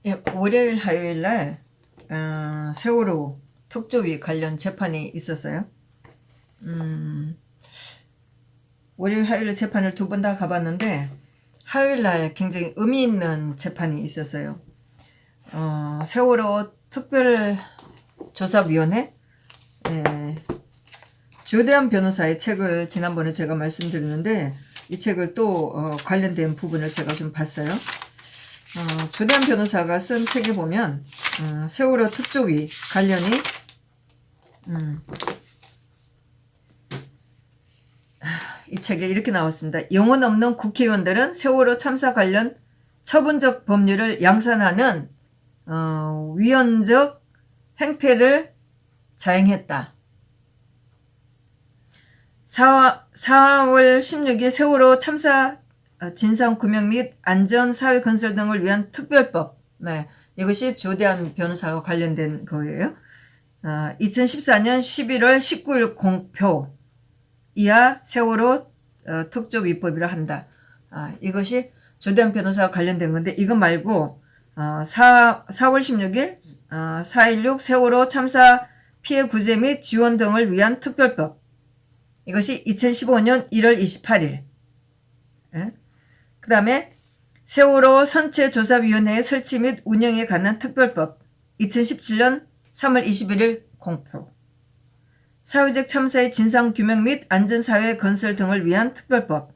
예, 월요일, 화요일 날 세월호 특조위 관련 재판이 있었어요. 월요일, 화요일 재판을 두 번 다 가봤는데 화요일 날 굉장히 의미 있는 재판이 있었어요. 세월호 특별조사위원회 조대한 변호사의 책을 지난번에 제가 말씀드렸는데 이 책을 또 관련된 부분을 제가 좀 봤어요. 조대한 변호사가 쓴 책에 보면 세월호 특조위 관련이 이 책에 이렇게 나왔습니다. 영혼 없는 국회의원들은 세월호 참사 관련 처분적 법률을 양산하는 위헌적 행태를 자행했다. 4월 16일 세월호 참사 진상규명 및 안전사회건설 등을 위한 특별법, 네, 이것이 조대한 변호사와 관련된 거예요. 2014년 11월 19일 공표 이하 세월호 특조위법이라 한다. 이것이 조대한 변호사와 관련된 건데 이거 말고 4월 16일 4.16 세월호 참사 피해 구제 및 지원 등을 위한 특별법, 이것이 2015년 1월 28일. 그 다음에 세월호 선체조사위원회의 설치 및 운영에 관한 특별법 2017년 3월 21일 공표. 사회적 참사의 진상규명 및 안전사회 건설 등을 위한 특별법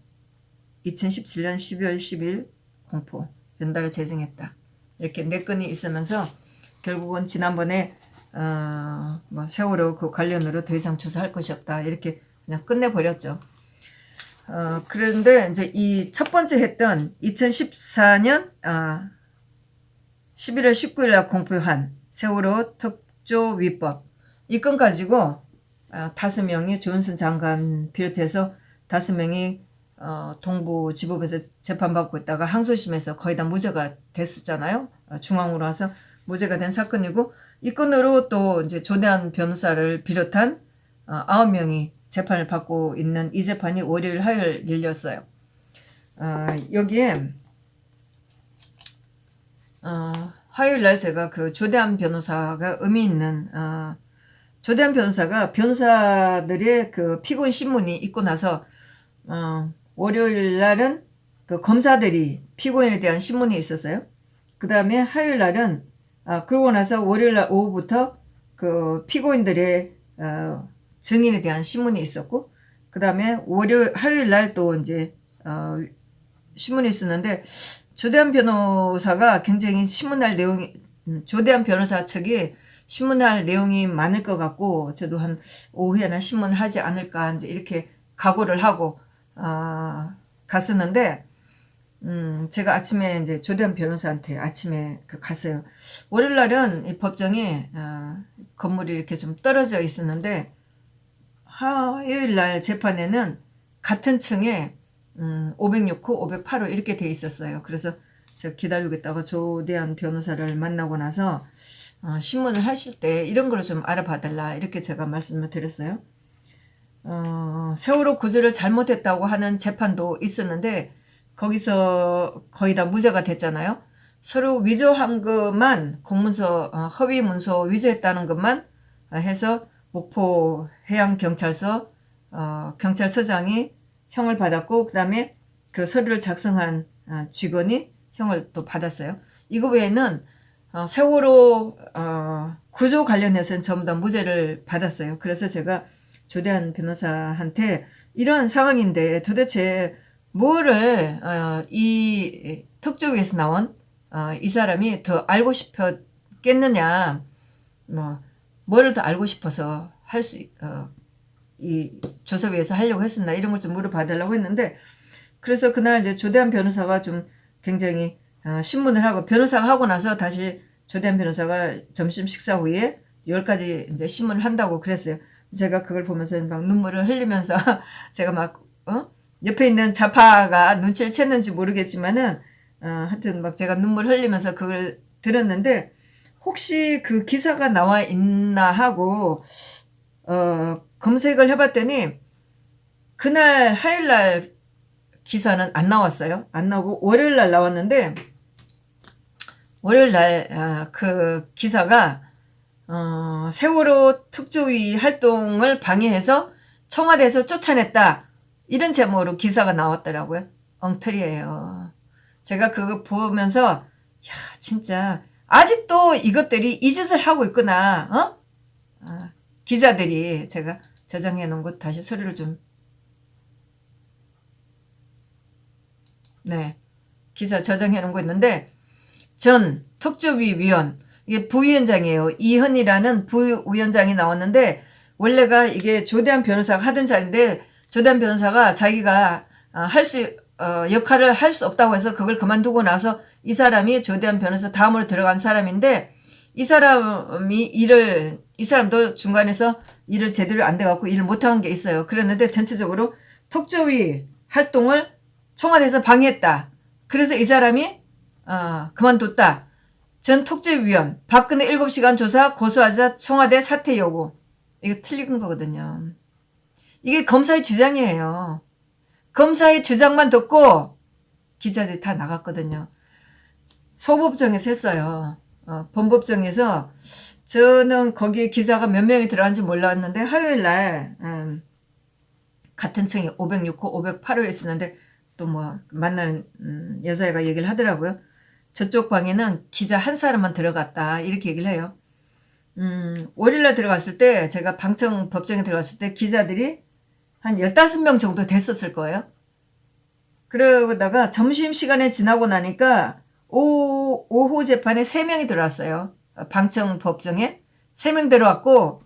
2017년 12월 10일 공포. 연달아 제정했다. 이렇게 네 건이 있으면서 결국은 지난번에 세월호 그 관련으로 더 이상 조사할 것이 없다. 이렇게 그냥 끝내버렸죠. 그런데 이제 이 첫 번째 했던 2014년 11월 19일 날 공표한 세월호 특조위법 이 건 가지고 5명이 조은선 장관 비롯해서 5명이 동부지법에서 재판받고 있다가 항소심에서 거의 다 무죄가 됐었잖아요. 중앙으로 와서 무죄가 된 사건이고 이 건으로 또 이제 조대한 변호사를 비롯한 9명이 재판을 받고 있는 이 재판이 월요일, 화요일 열렸어요. 여기에 화요일 날 제가 그 조대한 변호사가 의미 있는 조대한 변호사가 변호사들의 그 피고인 신문이 있고 나서 월요일 날은 그 검사들이 피고인에 대한 신문이 있었어요. 그 다음에 화요일 날은 그러고 나서 월요일 날 오후부터 그 피고인들의 증인에 대한 신문이 있었고 그 다음에 화요일 날 또 이제 신문이 있었는데 조대한 변호사가 굉장히 신문할 내용이 조대한 변호사 측이 신문할 내용이 많을 것 같고 저도 한 오후에나 신문을 하지 않을까 이제 이렇게 각오를 하고 갔었는데 제가 아침에 이제 조대한 변호사한테 아침에 갔어요. 월요일 날은 이 법정에 건물이 이렇게 좀 떨어져 있었는데 화요일 날 재판에는 같은 층에 506호, 508호 이렇게 돼 있었어요. 그래서 제가 기다리고 있다가 조대한 변호사를 만나고 나서 신문을 하실 때 이런 걸 좀 알아봐 달라 이렇게 제가 말씀을 드렸어요. 세월호 구조를 잘못했다고 하는 재판도 있었는데 거기서 거의 다 무죄가 됐잖아요. 서로 위조한 것만 공문서 허위 문서 위조했다는 것만 해서 목포 해양경찰서 경찰서장이 형을 받았고 그 다음에 그 서류를 작성한 직원이 형을 또 받았어요. 이거 외에는 세월호 구조 관련해서는 전부 다 무죄를 받았어요. 그래서 제가 조대한 변호사한테 이런 상황인데 도대체 뭐를 이 특조위에서 나온 이 사람이 더 알고 싶었겠느냐, 뭐를 더 알고 싶어서 이 조사위에서 하려고 했었나 이런 걸 좀 물어봐달라고 했는데 그래서 그날 이제 조대한 변호사가 좀 굉장히 신문을 하고 변호사가 하고 나서 다시 조대한 변호사가 점심 식사 후에 10가지 이제 신문을 한다고 그랬어요. 제가 그걸 보면서 막 눈물을 흘리면서 제가 막 옆에 있는 자파가 눈치를 챘는지 모르겠지만은 하여튼 막 제가 눈물 흘리면서 그걸 들었는데 혹시 그 기사가 나와 있나 하고 검색을 해봤더니 그날 화요일 날 기사는 안 나왔어요. 안 나오고 월요일 날 나왔는데 월요일 날 그 기사가 세월호 특조위 활동을 방해해서 청와대에서 쫓아냈다. 이런 제목으로 기사가 나왔더라고요. 엉터리예요. 제가 그거 보면서 야 진짜 아직도 이것들이 이 짓을 하고 있구나. 기자들이 제가 저장해 놓은 것 다시 소리를 좀 네. 기사 저장해 놓은 거 있는데 전 특조위 위원 이게 부위원장이에요. 이현이라는 부위원장이 나왔는데 원래가 이게 조대한 변호사가 하던 자리인데 조대한 변호사가 자기가 역할을 할 수 없다고 해서 그걸 그만두고 나서 이 사람이 조대한 변호사 다음으로 들어간 사람인데 이 사람도 중간에서 일을 제대로 안 돼갖고 일을 못한 게 있어요. 그랬는데 전체적으로 특조위 활동을 청와대에서 방해했다. 그래서 이 사람이 그만뒀다. 전 특조위원 박근혜 7시간 조사 고소하자 청와대 사퇴 요구. 이거 틀린 거거든요. 이게 검사의 주장이에요. 검사의 주장만 듣고 기자들이 다 나갔거든요. 소법정에서 했어요. 본법정에서 저는 거기에 기자가 몇 명이 들어간지 몰랐는데 화요일 날 같은 층에 506호, 508호에 있었는데 또 뭐 만나는 여자애가 얘기를 하더라고요. 저쪽 방에는 기자 한 사람만 들어갔다 이렇게 얘기를 해요. 월요일날 들어갔을 때 제가 방청 법정에 들어갔을 때 기자들이 한 15명 정도 됐었을 거예요. 그러다가 점심시간에 지나고 나니까 오후 재판에 3명이 들어왔어요. 방청 법정에 3명 들어왔고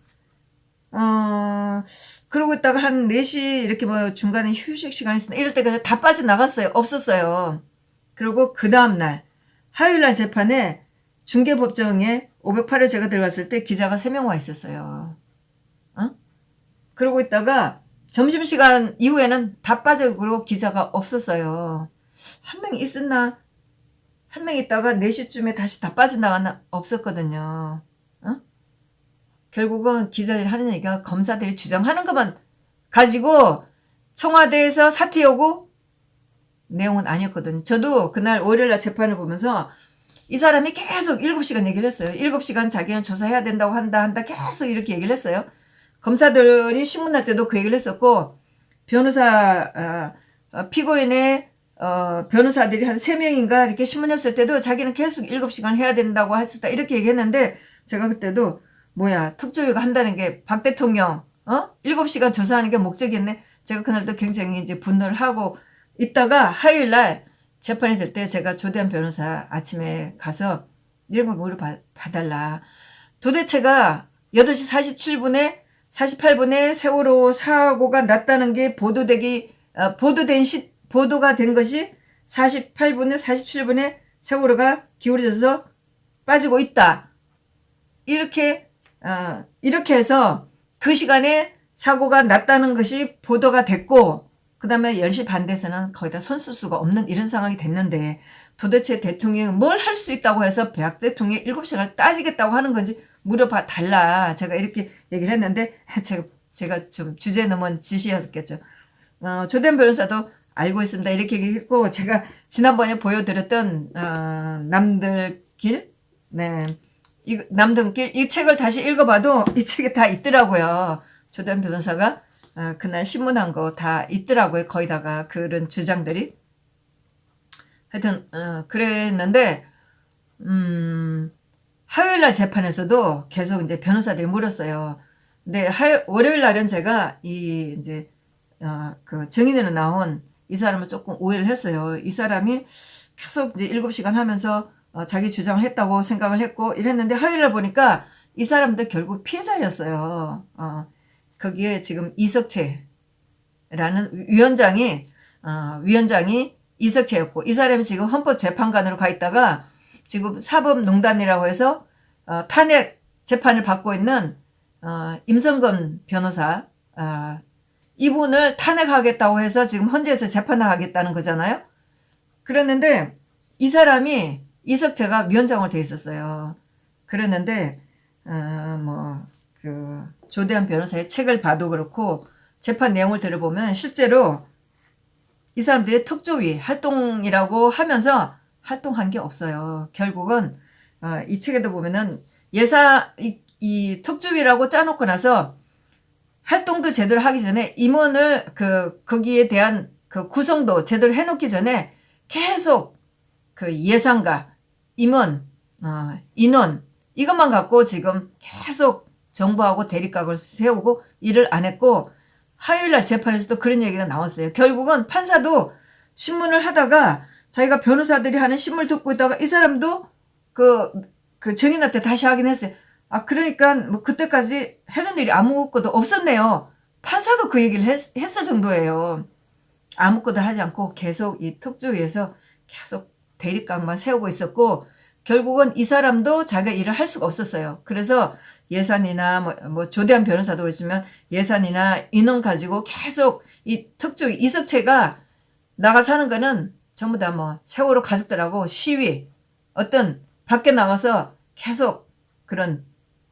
그러고 있다가 한 4시 이렇게 뭐 중간에 휴식 시간이 있었나 이럴 때 그냥 다 빠져나갔어요. 없었어요. 그리고 그 다음날 화요일날 재판에 중계법정에 508에 제가 들어갔을 때 기자가 3명 와 있었어요. 그러고 있다가 점심시간 이후에는 다 빠져고 기자가 없었어요. 한 명 있었나? 한 명 있다가 4시쯤에 다시 다 빠져나갔나? 없었거든요. 결국은 기자들이 하는 얘기가 검사들이 주장하는 것만 가지고 청와대에서 사퇴 요구 내용은 아니었거든요. 저도 그날 월요일날 재판을 보면서 이 사람이 계속 7시간 얘기를 했어요. 7시간 자기는 조사해야 된다고 한다 계속 이렇게 얘기를 했어요. 검사들이 신문할 때도 그 얘기를 했었고 피고인의 변호사들이 한 3명인가 이렇게 신문했을 때도 자기는 계속 7시간 해야 된다고 했었다 이렇게 얘기했는데 제가 그때도 뭐야 특조위가 한다는 게 박 대통령 7시간 조사하는 게 목적이었네. 제가 그날도 굉장히 이제 분노를 하고 있다가 화요일날 재판이 될 때 제가 조대한 변호사 아침에 가서 이런 걸 물어봐달라. 도대체가 8시 48분에 세월호 사고가 났다는 게 보도가 된 것이 48분에 47분에 세월호가 기울어져서 빠지고 있다. 이렇게 해서 그 시간에 사고가 났다는 것이 보도가 됐고 그 다음에 10시 반 돼서는 거의 다 손 쓸 수가 없는 이런 상황이 됐는데 도대체 대통령이 뭘 할 수 있다고 해서 박 대통령이 7시간을 따지겠다고 하는 건지 물어봐 달라. 제가 이렇게 얘기를 했는데 제가 좀 주제 넘은 짓이었겠죠. 조대한 변호사도 알고 있습니다. 이렇게 얘기했고 제가 지난번에 보여드렸던 남들길 남들길 이 책을 다시 읽어봐도 이 책에 다 있더라고요. 조대한 변호사가 그날 신문한 거 다 있더라고요. 거의 다가 그런 주장들이. 하여튼 그랬는데 화요일날 재판에서도 계속 이제 변호사들이 물었어요. 근데 월요일 날은 제가 이제 그 증인으로 나온 이 사람을 조금 오해를 했어요. 이 사람이 계속 이제 7시간 하면서 자기 주장을 했다고 생각을 했고 이랬는데 화요일날 보니까 이 사람도 결국 피해자였어요. 거기에 지금 이석채라는 위원장이 이석채였고 이 사람이 지금 헌법재판관으로 가 있다가 지금 사법농단이라고 해서 탄핵 재판을 받고 있는 임성근 변호사 이분을 탄핵하겠다고 해서 지금 헌재에서 재판을 하겠다는 거잖아요. 그랬는데 이 사람이 이석채가 위원장으로 돼 있었어요. 그랬는데 그 조대한 변호사의 책을 봐도 그렇고 재판 내용을 들어보면 실제로 이 사람들이 특조위 활동이라고 하면서 활동한 게 없어요. 결국은 이 책에도 보면은 이 특조위라고 짜놓고 나서 활동도 제대로 하기 전에 임원을 거기에 대한 그 구성도 제대로 해놓기 전에 계속 그 예산과 임원, 인원 이것만 갖고 지금 계속 정부하고 대립각을 세우고 일을 안 했고 화요일날 재판에서도 그런 얘기가 나왔어요. 결국은 판사도 신문을 하다가 자기가 변호사들이 하는 신문을 듣고 있다가 이 사람도 그 증인한테 다시 확인했어요. 그러니까 뭐 그때까지 해놓은 일이 아무것도 없었네요. 판사도 그 얘기를 했을 정도예요. 아무것도 하지 않고 계속 이 특조위에서 계속 대립각만 세우고 있었고 결국은 이 사람도 자기가 일을 할 수가 없었어요. 그래서 예산이나 뭐 조대한 변호사도 그랬지만 예산이나 인원 가지고 계속 이 특조위 이석채가 나가서 하는 거는 전부 다 뭐 세월호 가족들하고 시위 어떤 밖에 나가서 계속 그런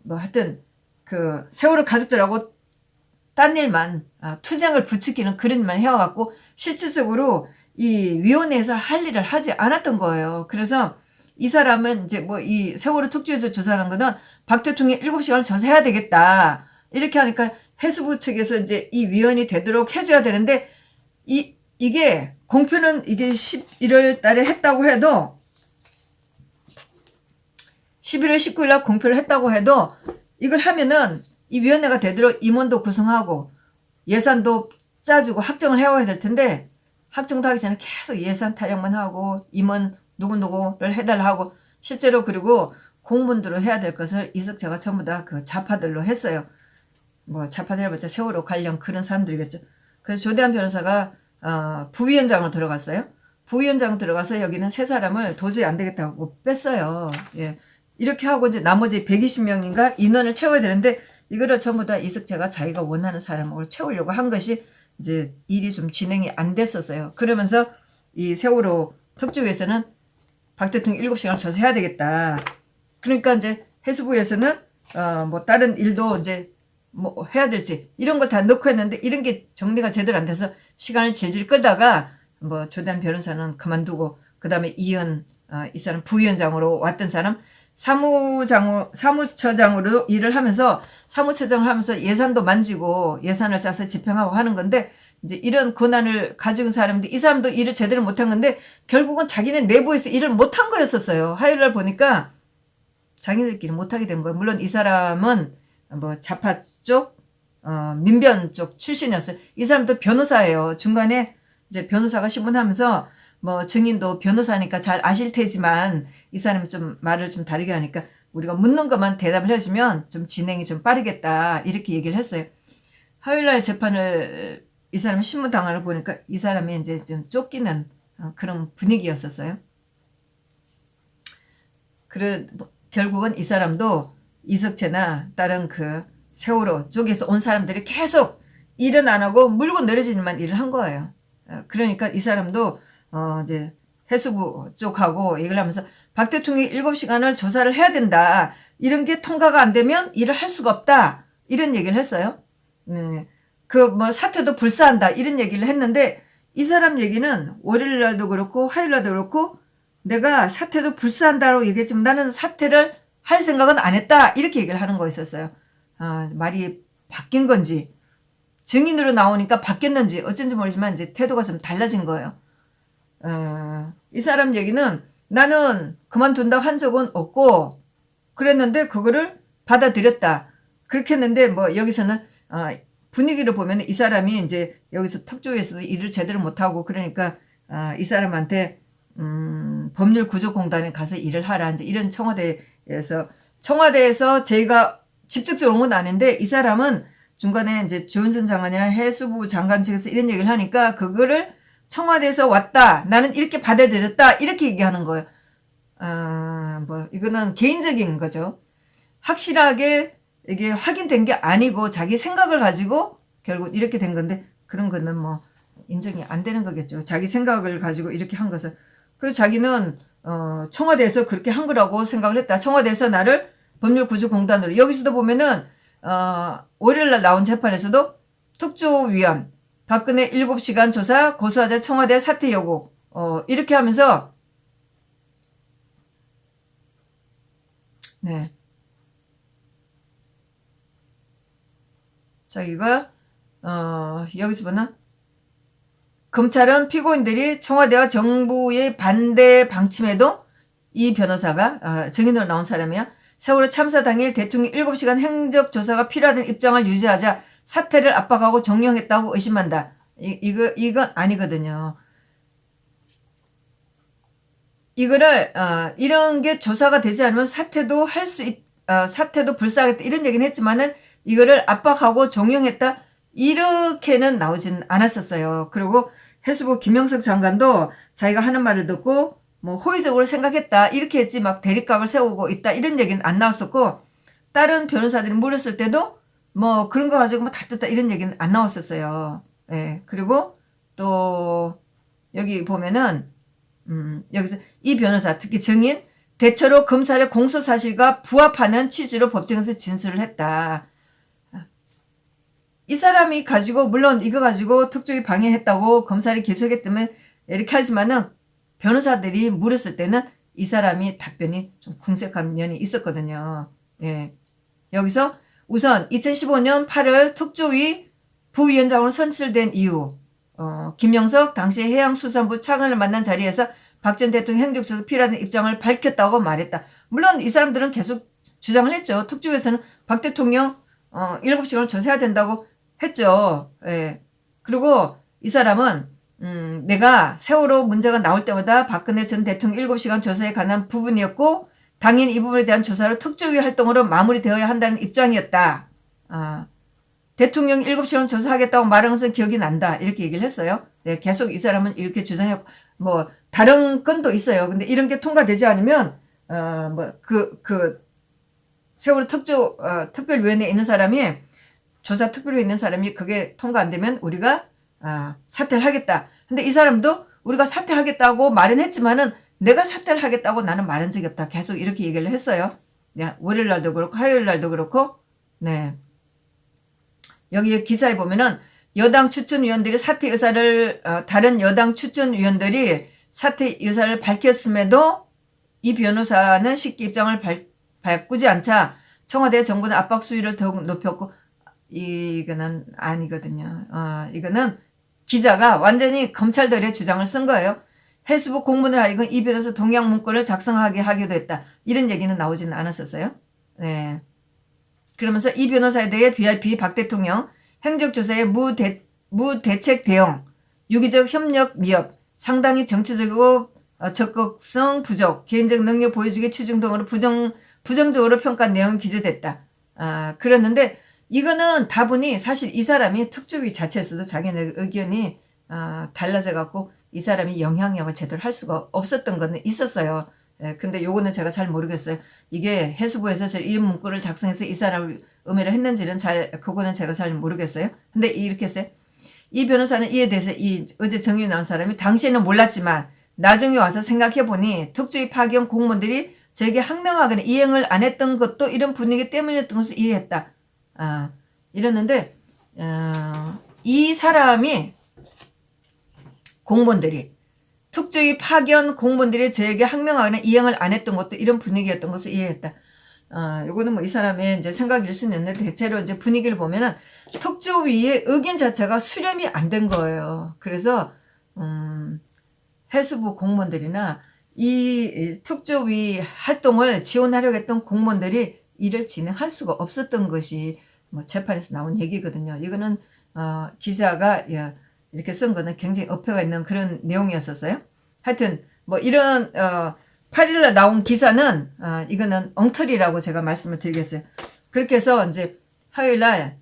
뭐 하여튼 그 세월호 가족들하고 딴 일만 투쟁을 부추기는 그런 일만 해와갖고 실질적으로 이 위원회에서 할 일을 하지 않았던 거예요. 그래서 이 사람은 이제 뭐 이 세월호 특조위에서 조사하는 거는 박 대통령이 7시간을 조사해야 되겠다. 이렇게 하니까 해수부 측에서 이제 이 위원이 되도록 해줘야 되는데 이게 공표는 이게 11월 달에 했다고 해도 11월 19일 날 공표를 했다고 해도 이걸 하면은 이 위원회가 되도록 임원도 구성하고 예산도 짜주고 확정을 해와야 될 텐데 확정도 하기 전에 계속 예산 타령만 하고 임원 누구누구를 해달라 하고 실제로 그리고 공무원들로 해야 될 것을 이석채가 전부 다 그 좌파들로 했어요. 뭐 좌파들해봤자 세월호 관련 그런 사람들이겠죠. 그래서 조대한 변호사가 부위원장으로 들어갔어요. 부위원장 들어가서 여기는 세 사람을 도저히 안 되겠다고 뺐어요. 예. 이렇게 하고 이제 나머지 120명인가 인원을 채워야 되는데 이거를 전부 다 이석채가 자기가 원하는 사람을 채우려고 한 것이 이제 일이 좀 진행이 안 됐었어요. 그러면서 이 세월호 특조위에서는 박 대통령 7시간을 조사해야 되겠다. 그러니까 이제 해수부에서는 뭐 다른 일도 이제 뭐 해야 될지 이런 거 다 넣고 했는데 이런 게 정리가 제대로 안 돼서 시간을 질질 끌다가 뭐 조대한 변호사는 그만두고 그다음에 이현 이 사람 부위원장으로 왔던 사람 사무처장으로 일을 하면서 사무처장을 하면서 예산도 만지고 예산을 짜서 집행하고 하는 건데 이제 이런 권한을 가지고 있는 사람인데 이 사람도 일을 제대로 못한 건데 결국은 자기네 내부에서 일을 못한 거였었어요. 화요일날 보니까 자기들끼리 못하게 된 거예요. 물론 이 사람은 뭐 좌파 쪽, 민변 쪽 출신이었어요. 이 사람도 변호사예요. 중간에 이제 변호사가 신문하면서 뭐 증인도 변호사니까 잘 아실 테지만 이 사람이 좀 말을 좀 다르게 하니까 우리가 묻는 것만 대답을 해주면 좀 진행이 좀 빠르겠다 이렇게 얘기를 했어요. 화요일날 재판을 이 사람이 신문 당하를 보니까 이 사람이 이제 좀 쫓기는 그런 분위기였었어요. 결국은 이 사람도 이석채나 다른 그 세월호 쪽에서 온 사람들이 계속 일은 안 하고 물고 늘어지는 일만 일을 한 거예요. 그러니까 이 사람도 이제 해수부 쪽하고 얘기를 하면서 박 대통령이 7시간을 조사를 해야 된다. 이런 게 통과가 안 되면 일을 할 수가 없다. 이런 얘기를 했어요. 그 뭐 사퇴도 불사한다. 이런 얘기를 했는데 이 사람 얘기는 월요일 날도 그렇고 화요일 날도 그렇고 내가 사퇴도 불사한다고 얘기했지만 나는 사퇴를 할 생각은 안 했다. 이렇게 얘기를 하는 거였었어요. 말이 바뀐 건지 증인으로 나오니까 바뀌었는지 어쩐지 모르지만 이제 태도가 좀 달라진 거예요. 이 사람 얘기는 나는 그만둔다고 한 적은 없고 그랬는데 그거를 받아들였다. 그렇게 했는데 뭐 여기서는 분위기를 보면 이 사람이 이제 여기서 특조위에서도 일을 제대로 못하고 그러니까 이 사람한테 법률구조공단에 가서 일을 하라 이제 이런 청와대에서 제가 직접적으로 온 건 아닌데 이 사람은 중간에 이제 조윤선 장관이나 해수부 장관 측에서 이런 얘기를 하니까 그거를 청와대에서 왔다. 나는 이렇게 받아들였다. 이렇게 얘기하는 거예요. 뭐 이거는 개인적인 거죠. 확실하게 이게 확인된 게 아니고 자기 생각을 가지고 결국 이렇게 된 건데 그런 거는 뭐 인정이 안 되는 거겠죠. 자기 생각을 가지고 이렇게 한 것은. 그래서 자기는 청와대에서 그렇게 한 거라고 생각을 했다. 청와대에서 나를 법률구조공단으로 여기서도 보면은 월요일날 나온 재판에서도 특조위원 박근혜 7시간 조사 고소하자 청와대 사퇴 요구 이렇게 하면서 네. 자, 이거 여기서 보면 검찰은 피고인들이 청와대와 정부의 반대 방침에도 이 변호사가 증인으로 나온 사람이야. 세월호 참사 당일 대통령 7시간 행적조사가 필요하다는 입장을 유지하자 사퇴를 압박하고 종용했다고 의심한다. 이건 아니거든요. 이거를 이런 게 조사가 되지 않으면 사퇴도 사퇴도 불사하겠다 이런 얘기는 했지만은 이거를 압박하고 종용했다 이렇게는 나오진 않았었어요. 그리고 해수부 김영석 장관도 자기가 하는 말을 듣고 뭐 호의적으로 생각했다 이렇게 했지 막 대립각을 세우고 있다 이런 얘기는 안 나왔었고 다른 변호사들이 물었을 때도 뭐 그런 거 가지고 뭐 다퉜다 이런 얘기는 안 나왔었어요. 예. 그리고 또 여기 보면은 여기서 이 변호사 특히 증인 대체로 검찰의 공소 사실과 부합하는 취지로 법정에서 진술을 했다. 이 사람이 가지고 물론 이거 가지고 특조위 방해했다고 검찰이 기소했다면 이렇게 하지만은 변호사들이 물었을 때는 이 사람이 답변이 좀 궁색한 면이 있었거든요. 예. 여기서 우선 2015년 8월 특조위 부위원장으로 선출된 이후 김영석 당시 해양수산부 차관을 만난 자리에서 박 전 대통령 행정조사 필요한 입장을 밝혔다고 말했다. 물론 이 사람들은 계속 주장을 했죠. 특조위에서는 박 대통령 7시간을 조사해야 된다고 했죠. 예. 그리고 이 사람은 내가 세월호 문제가 나올 때마다 박근혜 전 대통령 7시간 조사에 관한 부분이었고 당연히 이 부분에 대한 조사로 특조위 활동으로 마무리되어야 한다는 입장이었다. 대통령 7시간 조사하겠다고 말한 것은 기억이 난다. 이렇게 얘기를 했어요. 네, 계속 이 사람은 이렇게 주장했고 뭐 다른 건도 있어요. 근데 이런 게 통과되지 않으면 세월호 특별위원회에 있는 사람이 조사 특별위에 있는 사람이 그게 통과 안 되면 우리가 사퇴를 하겠다. 근데 이 사람도 우리가 사퇴하겠다고 말은 했지만은 내가 사퇴를 하겠다고 나는 말한 적이 없다. 계속 이렇게 얘기를 했어요. 네, 월요일 날도 그렇고 화요일 날도 그렇고. 네. 여기 기사에 보면은 여당 추천위원들이 사퇴 의사를 다른 여당 추천위원들이 사퇴 의사를 밝혔음에도 이 변호사는 쉽게 입장을 바꾸지 않자 청와대 정부는 압박 수위를 더욱 높였고 이거는 아니거든요. 이거는 기자가 완전히 검찰들의 주장을 쓴 거예요. 해수부 공문을 하여금 이 변호사 동양 문건을 작성하게 하기도 했다. 이런 얘기는 나오지는 않았었어요. 네. 그러면서 이 변호사에 대해 BIP 박 대통령 행정조사의 무대책 대응, 유기적 협력 미흡, 상당히 정치적이고 적극성 부족, 개인적 능력 보여주기 추중 등으로 부정적으로 평가한 내용이 기재됐다. 그랬는데 이거는 다분히 사실 이 사람이 특조위 자체에서도 자기네 의견이 달라져 갖고 이 사람이 영향력을 제대로 할 수가 없었던 거는 있었어요. 근데 요거는 제가 잘 모르겠어요. 이게 해수부에서 이 문구를 작성해서 이 사람을 음해를 했는지는 그거는 제가 잘 모르겠어요. 근데 이렇게 했어요. 이 변호사는 이에 대해서 어제 정의를 나온 사람이 당시에는 몰랐지만 나중에 와서 생각해보니 특조위 파견 공무원들이 저에게 항명하거나 이행을 안 했던 것도 이런 분위기 때문이었던 것을 이해했다. 이랬는데 이 사람이 공무원들이 특조위 파견 공무원들이 저에게 항명하거나 이행을 안 했던 것도 이런 분위기였던 것을 이해했다. 요거는 뭐 이 사람의 이제 생각일 수는 있는데 대체로 이제 분위기를 보면은 특조위의 의견 자체가 수렴이 안 된 거예요. 그래서 해수부 공무원들이나 이 특조위 활동을 지원하려고 했던 공무원들이 일을 진행할 수가 없었던 것이 뭐 재판에서 나온 얘기거든요. 이거는 기자가 이렇게 쓴 거는 굉장히 어폐가 있는 그런 내용이었었어요. 하여튼 뭐 이런 8일날 나온 기사는 이거는 엉터리라고 제가 말씀을 드리겠어요. 그렇게 해서 이제 화요일날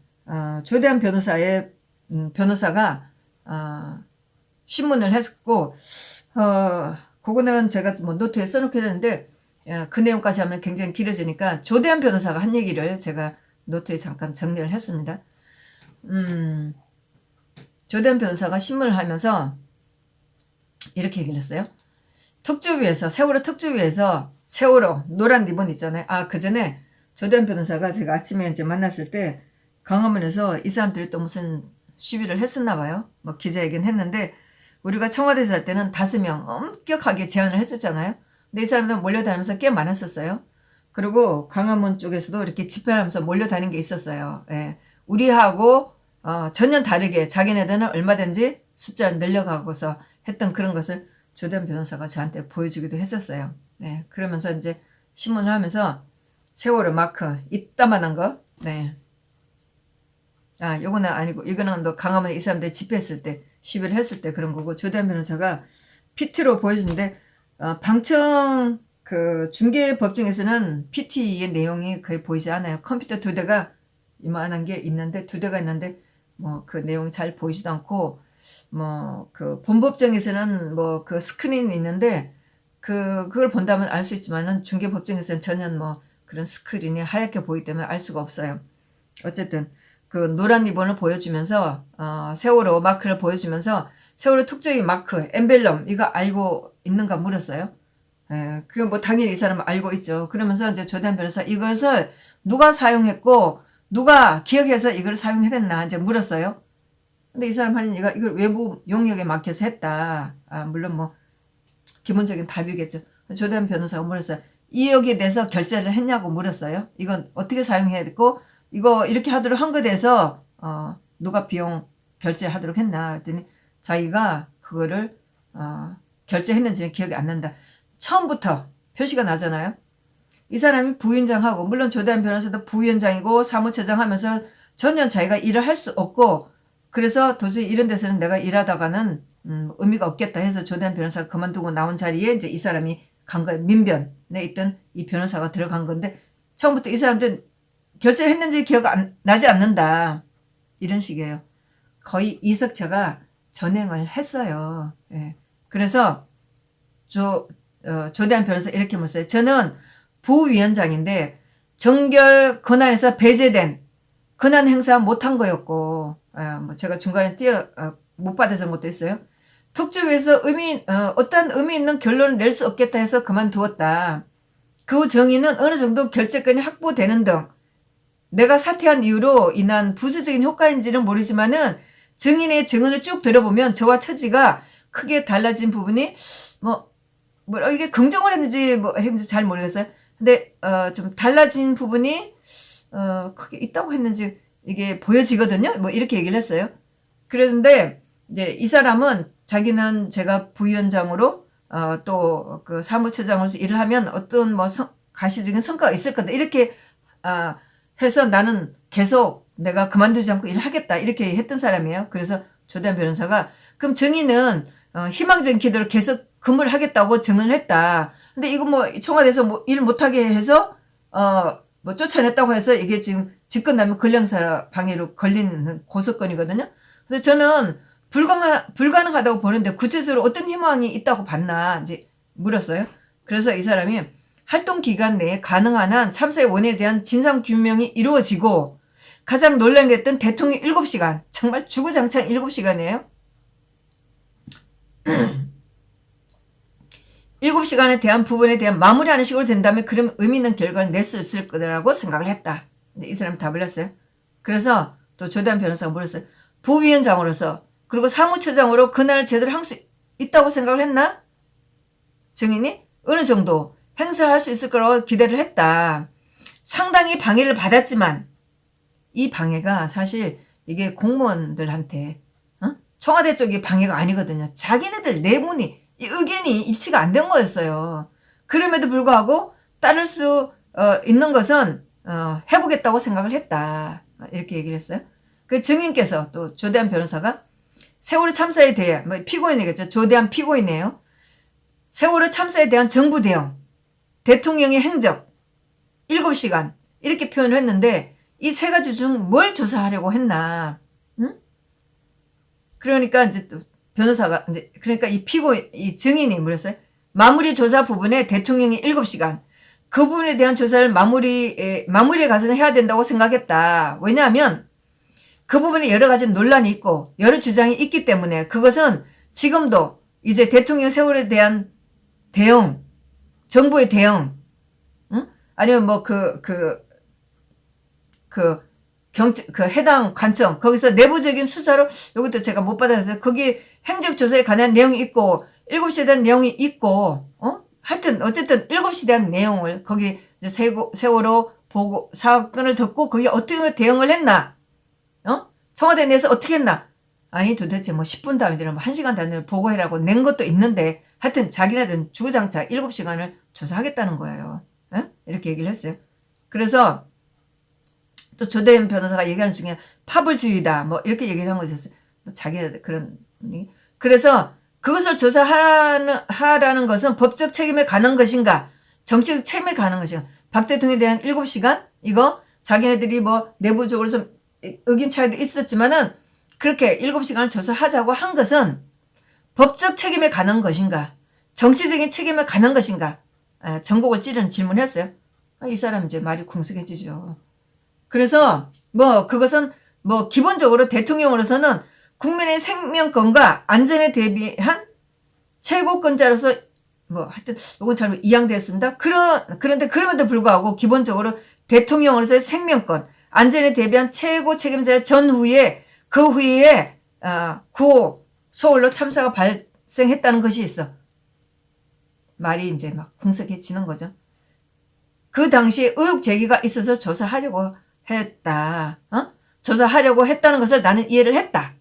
조대한 변호사가 신문을 했고 그거는 제가 뭐 노트에 써놓게 되는데 그 내용까지 하면 굉장히 길어지니까 조대한 변호사가 한 얘기를 제가 노트에 잠깐 정리를 했습니다. 조대한 변호사가 신문을 하면서 이렇게 얘기를 했어요. 특조위에서 세월호 특조위에서 세월호 노란 리본 있잖아요. 그 전에 조대한 변호사가 제가 아침에 이제 만났을 때 광화문에서 이 사람들이 또 무슨 시위를 했었나 봐요. 뭐 기자회견 했는데 우리가 청와대에서 할 때는 5명 엄격하게 제안을 했었잖아요. 근데 이 사람들은 몰려다니면서 꽤 많았었어요. 그리고 광화문 쪽에서도 이렇게 집회를 하면서 몰려다니는 게 있었어요. 예. 우리하고 전혀 다르게 자기네들은 얼마든지 숫자를 늘려가고서 했던 그런 것을 조대한 변호사가 저한테 보여주기도 했었어요. 네. 그러면서 이제 신문을 하면서 세월호 마크 이따만한 거. 네. 아, 요거는 아니고 이거는 너 강화문에 이 사람들 집회했을 때 시위를 했을 때 그런 거고 조대한 변호사가 PT로 보여주는데 방청 그 중개법정에서는 PT의 내용이 거의 보이지 않아요. 컴퓨터 2대가 이만한 게 있는데 2대가 있는데 뭐 그 내용이 잘 보이지도 않고 뭐 그 본법정에서는 뭐 그 스크린이 있는데 그걸 본다면 알 수 있지만은 중개법정에서는 전혀 뭐 그런 스크린이 하얗게 보이기 때문에 알 수가 없어요. 어쨌든 그 노란 리본을 보여주면서 세월호 마크를 보여주면서 세월호 특조위 마크 엠블럼 이거 알고 있는가 물었어요. 예, 그 뭐 당연히 이 사람은 알고 있죠. 그러면서 이제 조대한 변호사 이것을 누가 사용했고 누가 기억해서 이걸 사용해냈나 이제 물었어요. 근데 이 사람 하는 얘기가 이걸 외부 용역에 맡겨서 했다. 물론 뭐 기본적인 답이겠죠. 조대한 변호사가 물었어요. 이 여기에 대해서 결제를 했냐고 물었어요. 이건 어떻게 사용해야 되고 이거 이렇게 하도록 한 것에 대해서 누가 비용 결제하도록 했나 했더니 자기가 그거를 결제했는지는 기억이 안 난다. 처음부터 표시가 나잖아요. 이 사람이 부위원장하고 물론 조대한 변호사도 부위원장이고 사무처장 하면서 전혀 자기가 일을 할 수 없고 그래서 도저히 이런 데서는 내가 일하다가는 의미가 없겠다 해서 조대한 변호사가 그만두고 나온 자리에 이제 이 사람이 간 거예요. 민변에 있던 이 변호사가 들어간 건데 처음부터 이 사람들은 결제를 했는지 기억 나지 않는다. 이런 식이에요. 거의 이석철가 전행을 했어요. 예. 그래서 조대한 변호사 이렇게 물었어요. 저는 부위원장인데 정결 권한에서 배제된 권한 행사 못한 거였고 뭐 제가 중간에 못 받아준 것도 있어요. 특조위에서 어떤 의미 있는 결론을 낼 수 없겠다 해서 그만두었다. 그 정의는 어느 정도 결재권이 확보되는 등 내가 사퇴한 이유로 인한 부수적인 효과인지는 모르지만은 증인의 증언을 쭉 들어보면 저와 처지가 크게 달라진 부분이 이게 긍정을 했는지 뭐 했는지 잘 모르겠어요. 근데 좀 달라진 부분이 크게 있다고 했는지 이게 보여지거든요. 뭐 이렇게 얘기를 했어요. 그랬는데 이제 이 사람은 자기는 제가 부위원장으로 또 그 사무처장으로서 일을 하면 어떤 뭐 가시적인 성과가 있을 거다 이렇게 해서 나는 계속 내가 그만두지 않고 일을 하겠다 이렇게 했던 사람이에요. 그래서 조대한 변호사가 그럼 증인은 희망적인 기도를 계속 근무를 하겠다고 증언을 했다. 근데 이거 뭐 청와대에서 뭐 일 못하게 해서 뭐 쫓아냈다고 해서 이게 지금 집권나면 권리행사 방해로 걸리는 고소건이거든요. 그래서 저는 불가능하다고 보는데 구체적으로 어떤 희망이 있다고 봤나 이제 물었어요. 그래서 이 사람이 활동 기간 내에 가능한 한 참사의 원인에 대한 진상 규명이 이루어지고 가장 논란이 됐던 대통령 7시간 정말 주구장창 7시간이에요. 7시간에 대한 부분에 대한 마무리하는 식으로 된다면 그럼 의미 있는 결과를 낼 수 있을 거라고 생각을 했다. 근데 이 사람이 답을 했어요. 그래서 또 조대한 변호사가 물었어요. 부위원장으로서 그리고 사무처장으로 그날 제대로 할 수 있다고 생각을 했나? 증인이 어느 정도 행사할 수 있을 거라고 기대를 했다. 상당히 방해를 받았지만 이 방해가 사실 이게 공무원들한테 청와대 쪽이 방해가 아니거든요. 자기네들 내분이 이 의견이 일치가 안 된 거였어요. 그럼에도 불구하고 따를 수 있는 것은 해보겠다고 생각을 했다. 이렇게 얘기를 했어요. 그 증인께서 또 조대한 변호사가 세월호 참사에 대해 피고인이겠죠. 조대한 피고인이에요. 세월호 참사에 대한 정부 대응, 대통령의 행적, 7시간 이렇게 표현을 했는데 이 세 가지 중 뭘 조사하려고 했나? 응? 그러니까 이제 또 변호사가 이제 그러니까 이 증인이 물었어요. 마무리 조사 부분에 대통령이 7시간 그 부분에 대한 조사를 마무리에 가서는 해야 된다고 생각했다. 왜냐하면 그 부분에 여러 가지 논란이 있고 여러 주장이 있기 때문에 그것은 지금도 이제 대통령 세월에 대한 대응, 정부의 대응, 응? 아니면 뭐 해당 관청, 거기서 내부적인 수사로, 이것도 제가 못 받아서, 거기 행적조사에 관한 내용이 있고, 7시에 대한 내용이 있고, 하여튼 어쨌든 7시에 대한 내용을 거기 세월호 보고 사건을 듣고 거기에 어떻게 대응을 했나, 청와대 내에서 어떻게 했나, 아니 도대체 뭐 10분도 아니라 뭐 1시간 단위로 보고해라고 낸 것도 있는데 하여튼 자기네들은 주구장창 7시간을 조사하겠다는 거예요. 이렇게 얘기를 했어요. 그래서 또 조대현 변호사가 얘기하는 중에 파벌주의다 뭐 이렇게 얘기한 거 있었어요. 뭐 자기네들 그런. 그래서 그것을 조사하라는 것은 법적 책임에 관한 것인가, 정치적 책임에 관한 것인가. 박 대통령에 대한 7시간 이거 자기네들이 뭐 내부적으로 좀 의견 차이도 있었지만은 그렇게 7시간을 조사하자고 한 것은 법적 책임에 관한 것인가, 정치적인 책임에 관한 것인가, 전곡을 찌르는 질문을 했어요. 이 사람 이제 말이 궁색해지죠. 그래서 뭐 그것은 뭐 기본적으로 대통령으로서는 국민의 생명권과 안전에 대비한 최고권자로서 뭐 하여튼 이건 잘못 이양되었습니다. 그런데 그럼에도 불구하고 기본적으로 대통령으로서의 생명권, 안전에 대비한 최고 책임자의 전후에 그 후에 9.5 서울로 참사가 발생했다는 것이 있어. 말이 이제 막 궁색해지는 거죠. 그 당시에 의혹 제기가 있어서 조사하려고 했다. 조사하려고 했다는 것을 나는 이해를 했다.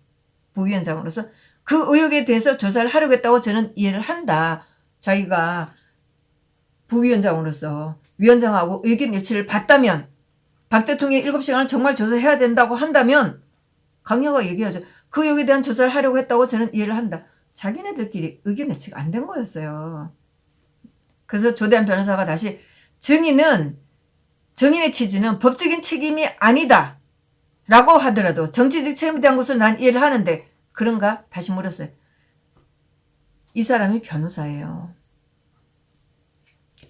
부위원장으로서 그 의혹에 대해서 조사를 하려고 했다고 저는 이해를 한다. 자기가 부위원장으로서 위원장하고 의견 일치를 봤다면, 박 대통령이 7시간을 정말 조사해야 된다고 한다면 강요가 얘기하죠. 그 의혹에 대한 조사를 하려고 했다고 저는 이해를 한다. 자기네들끼리 의견 일치가 안 된 거였어요. 그래서 조대한 변호사가 다시 증인의 취지는 법적인 책임이 아니다 라고 하더라도 정치적 책임에 대한 것을 난 이해를 하는데 그런가? 다시 물었어요. 이 사람이 변호사예요.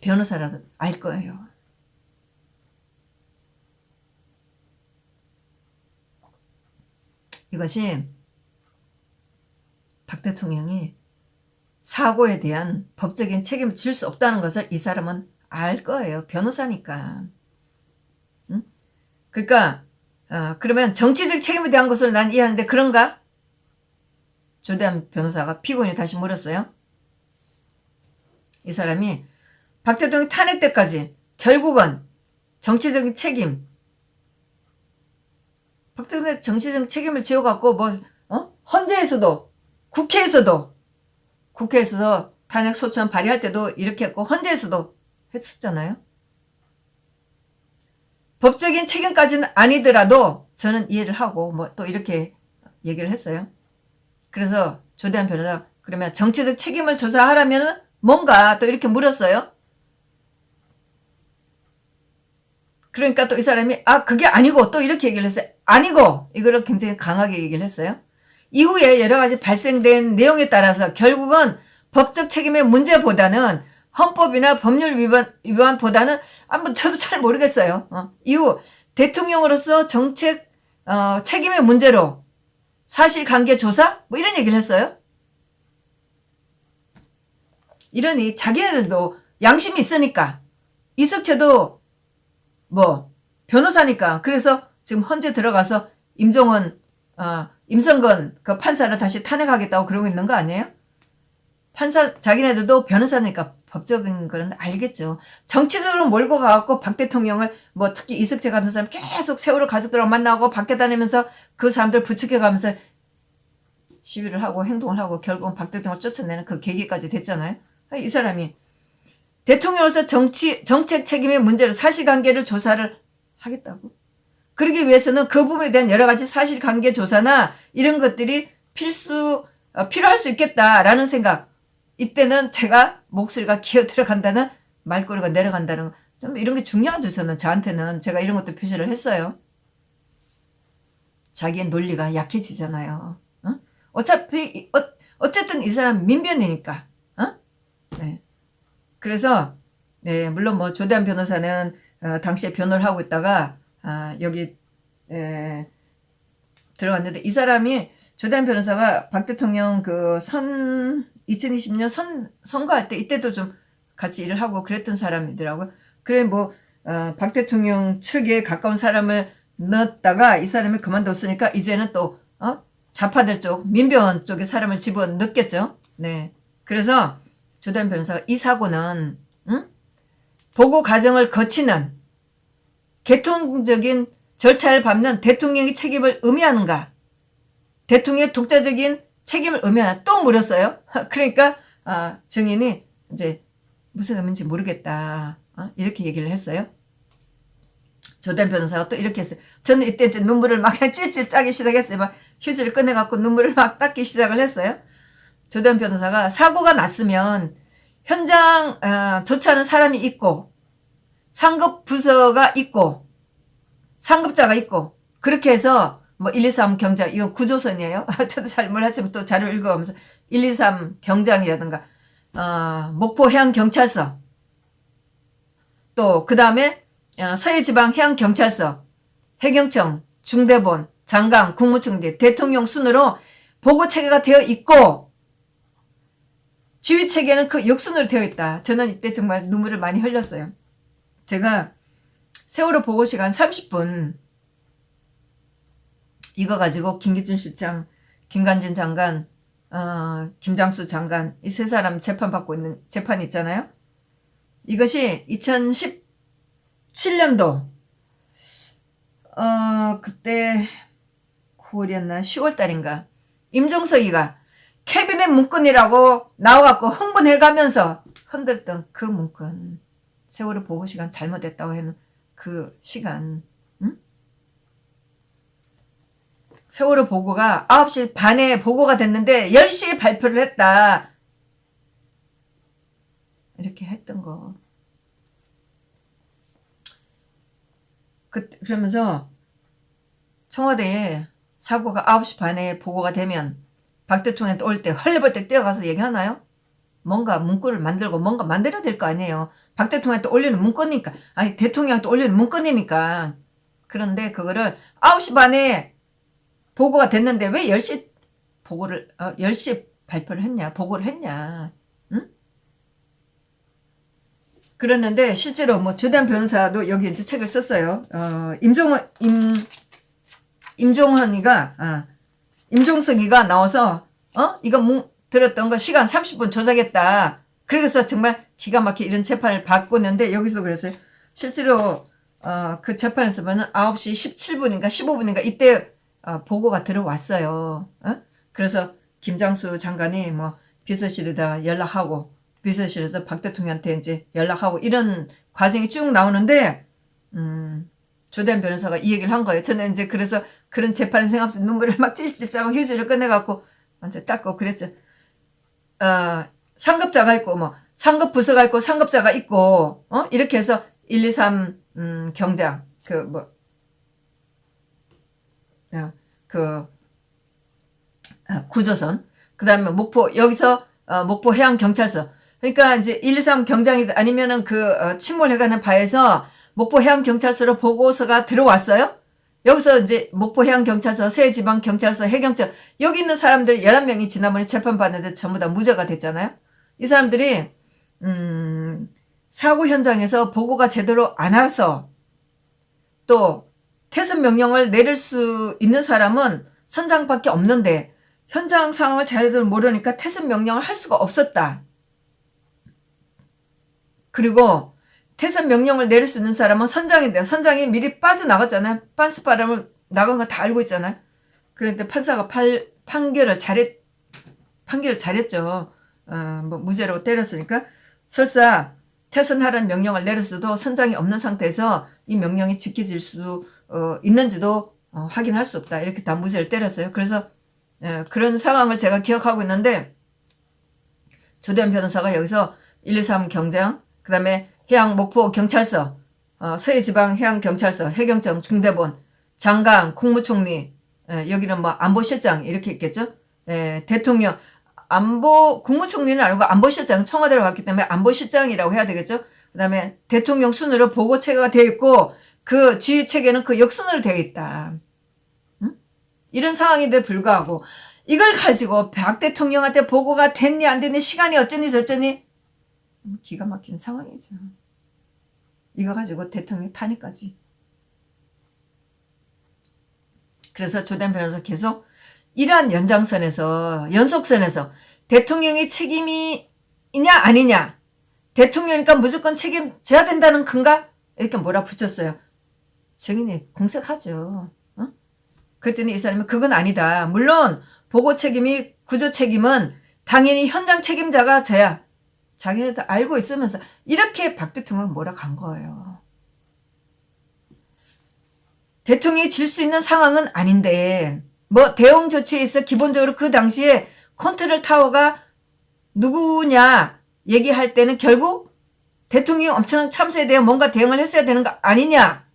변호사라도 알 거예요. 이것이 박 대통령이 사고에 대한 법적인 책임을 질 수 없다는 것을 이 사람은 알 거예요. 변호사니까. 응? 그러니까 그러면 정치적 책임에 대한 것을 난 이해하는데 그런가? 조대한 변호사가 피고인이 다시 물었어요. 이 사람이 박 대통령 탄핵 때까지 결국은 정치적인 책임, 박 대통령 정치적 책임을 지어갖고 헌재에서도 국회에서도 탄핵 소추안 발의할 때도 이렇게 했고 헌재에서도 했었잖아요. 법적인 책임까지는 아니더라도 저는 이해를 하고 뭐 또 이렇게 얘기를 했어요. 그래서 조대한 변호사 그러면 정치적 책임을 조사하라면 뭔가 또 이렇게 물었어요. 그러니까 또 이 사람이 그게 아니고 또 이렇게 얘기를 했어요. 아니고 이거를 굉장히 강하게 얘기를 했어요. 이후에 여러 가지 발생된 내용에 따라서 결국은 법적 책임의 문제보다는 헌법이나 법률 위반보다는 뭐 저도 잘 모르겠어요. 이후 대통령으로서 정책 책임의 문제로 사실관계 조사 뭐 이런 얘기를 했어요. 이러니 자기네들도 양심이 있으니까 이석채도 뭐 변호사니까 그래서 지금 헌재 들어가서 임성근 그 판사를 다시 탄핵하겠다고 그러고 있는 거 아니에요? 자기네들도 변호사니까 법적인 거는 알겠죠. 정치적으로 몰고 가갖고 박 대통령을 뭐 특히 이석채 같은 사람 계속 세월호 가족들하고 만나고 밖에 다니면서 그 사람들 부추겨가면서 시위를 하고 행동을 하고 결국은 박 대통령을 쫓아내는 그 계기까지 됐잖아요. 이 사람이 대통령으로서 정책 책임의 문제로 사실관계를 조사를 하겠다고. 그러기 위해서는 그 부분에 대한 여러 가지 사실관계 조사나 이런 것들이 필요할 수 있겠다라는 생각. 이때는 제가 목소리가 기어 들어간다는 말꼬리가 내려간다는 좀 이런 게 중요하죠. 저한테는 제가 이런 것도 표시를 했어요. 자기의 논리가 약해지잖아요. 어차피 어쨌든 이 사람 민변이니까. 네. 그래서 네, 물론 뭐 조대한 변호사는 당시에 변호를 하고 있다가 여기 들어갔는데 이 사람이 조대한 변호사가 박 대통령 2020년 선거할 때 이때도 좀 같이 일을 하고 그랬던 사람이더라고요. 그래 뭐 박 대통령 측에 가까운 사람을 넣었다가 이 사람이 그만뒀으니까 이제는 또 좌파들 쪽 민변 쪽에 사람을 집어넣겠죠. 네. 그래서 조대한 변호사가 이 사고는 보고 과정을 거치는 개통적인 절차를 밟는 대통령의 책임을 의미하는가? 대통령의 독자적인 책임을 의미하나? 또 물었어요. 그러니까 증인이 이제 무슨 의미인지 모르겠다. 이렇게 얘기를 했어요. 조대한 변호사가 또 이렇게 했어요. 저는 이때 이제 눈물을 막 찔찔 짜기 시작했어요. 막 휴지를 꺼내갖고 눈물을 막 닦기 시작을 했어요. 조대한 변호사가 사고가 났으면 현장 조치하는 사람이 있고 상급 부서가 있고 상급자가 있고 그렇게 해서 뭐 123 경장 이거 구조선이에요. 저도 잘 몰랐지만 또 자료 읽어가면서 123 경장이라든가 목포해양경찰서 또 그 다음에 서해지방해양경찰서 해경청 중대본 장관 국무총리 대통령 순으로 보고체계가 되어 있고 지휘체계는 그 역순으로 되어 있다. 저는 이때 정말 눈물을 많이 흘렸어요. 제가 세월호 보고시간 30분 이거 가지고 김기춘 실장, 김관진 장관, 김장수 장관 이 세 사람 재판받고 있는 재판 있잖아요. 이것이 2017년도 그때 9월이었나 10월달인가 임종석이가 캐비넷 문건이라고 나와갖고 흥분해가면서 흔들었던 그 문건 세월호 보고시간 잘못했다고 하는 그 시간 세월호 보고가 9시 반에 보고가 됐는데 10시에 발표를 했다. 이렇게 했던 거. 그러면서 청와대에 사고가 9시 반에 보고가 되면 박 대통령한테 올 때 헐레벌떡 뛰어가서 얘기하나요? 뭔가 문구를 만들고 뭔가 만들어야 될 거 아니에요. 박 대통령한테 올리는 문건이니까. 아니 대통령한테 올리는 문건이니까. 그런데 그거를 9시 반에 보고가 됐는데 왜 10시 보고를 10시 발표를 했냐 보고를 했냐 응? 그랬는데 실제로 뭐 조대한 변호사도 여기 이제 책을 썼어요. 임종석이가 나와서 이거 들었던 거 시간 30분 조작했다. 그래서 정말 기가 막히게 이런 재판을 바꾸는데 여기서 그랬어요. 실제로 그 재판에서 보면 9시 17분인가 15분인가 이때 보고가 들어왔어요. 그래서 김장수 장관이 뭐 비서실에다 연락하고 비서실에서 박 대통령한테 이제 연락하고 이런 과정이 쭉 나오는데 조대한 변호사가 이 얘기를 한 거예요. 저는 이제 그래서 그런 재판을 생각하면서 눈물을 막 찔찔 짜고 휴지를 꺼내갖고 완전 닦고 그랬죠. 상급자가 있고 뭐 상급 부서가 있고 상급자가 있고 이렇게 해서 1, 2, 3 경장 구조선 그 다음에 여기서 목포 해양경찰서 그러니까 이제 1, 2, 3 경장이 아니면은 침몰해가는 바에서 목포 해양경찰서로 보고서가 들어왔어요. 여기서 이제 목포 해양경찰서, 서해지방경찰서, 해경청 여기 있는 사람들 11명이 지난번에 재판받는데 전부 다 무죄가 됐잖아요. 이 사람들이 사고 현장에서 보고가 제대로 안 와서 또 퇴선 명령을 내릴 수 있는 사람은 선장밖에 없는데 현장 상황을 잘 모르니까 퇴선 명령을 할 수가 없었다. 그리고 퇴선 명령을 내릴 수 있는 사람은 선장인데요. 선장이 미리 빠져나갔잖아요. 빤스바람을 나간 걸 다 알고 있잖아요. 그런데 판사가 판결을 잘했죠. 뭐 무죄로 때렸으니까 설사 퇴선하라는 명령을 내렸어도 선장이 없는 상태에서 이 명령이 지켜질 수 있는지도 확인할 수 없다. 이렇게 다 무죄를 때렸어요. 그래서 그런 상황을 제가 기억하고 있는데 조대한 변호사가 여기서 1, 2, 3 경장 그 다음에 해양 목포 경찰서 서해지방 해양경찰서 해경청 중대본 장관 국무총리 여기는 뭐 안보실장 이렇게 있겠죠. 대통령 국무총리는 아니고 안보실장 청와대로 갔기 때문에 안보실장이라고 해야 되겠죠. 그 다음에 대통령 순으로 보고체계가 되어 있고 그 지휘체계는 그 역순으로 되어 있다. 이런 상황인데 불구하고 이걸 가지고 박 대통령한테 보고가 됐니 안 됐니 시간이 어쩌니 저쩌니 기가 막힌 상황이죠. 이거 가지고 대통령 탄핵까지. 그래서 조대한 변호사 계속 이러한 연속선에서 대통령의 책임이 이냐 아니냐, 대통령이니까 무조건 책임져야 된다는 건가, 이렇게 몰아붙였어요. 증인이 공색하죠. 어? 그랬더니 이 사람이 그건 아니다. 물론 보고 책임이 구조 책임은 당연히 현장 책임자가 져야, 자기네도 알고 있으면서 이렇게 박 대통령을 몰아간 거예요. 대통령이 질 수 있는 상황은 아닌데 뭐 대응 조치에 있어 기본적으로 그 당시에 컨트롤 타워가 누구냐 얘기할 때는 결국 대통령이 엄청난 참사에 대해 뭔가 대응을 했어야 되는 거 아니냐.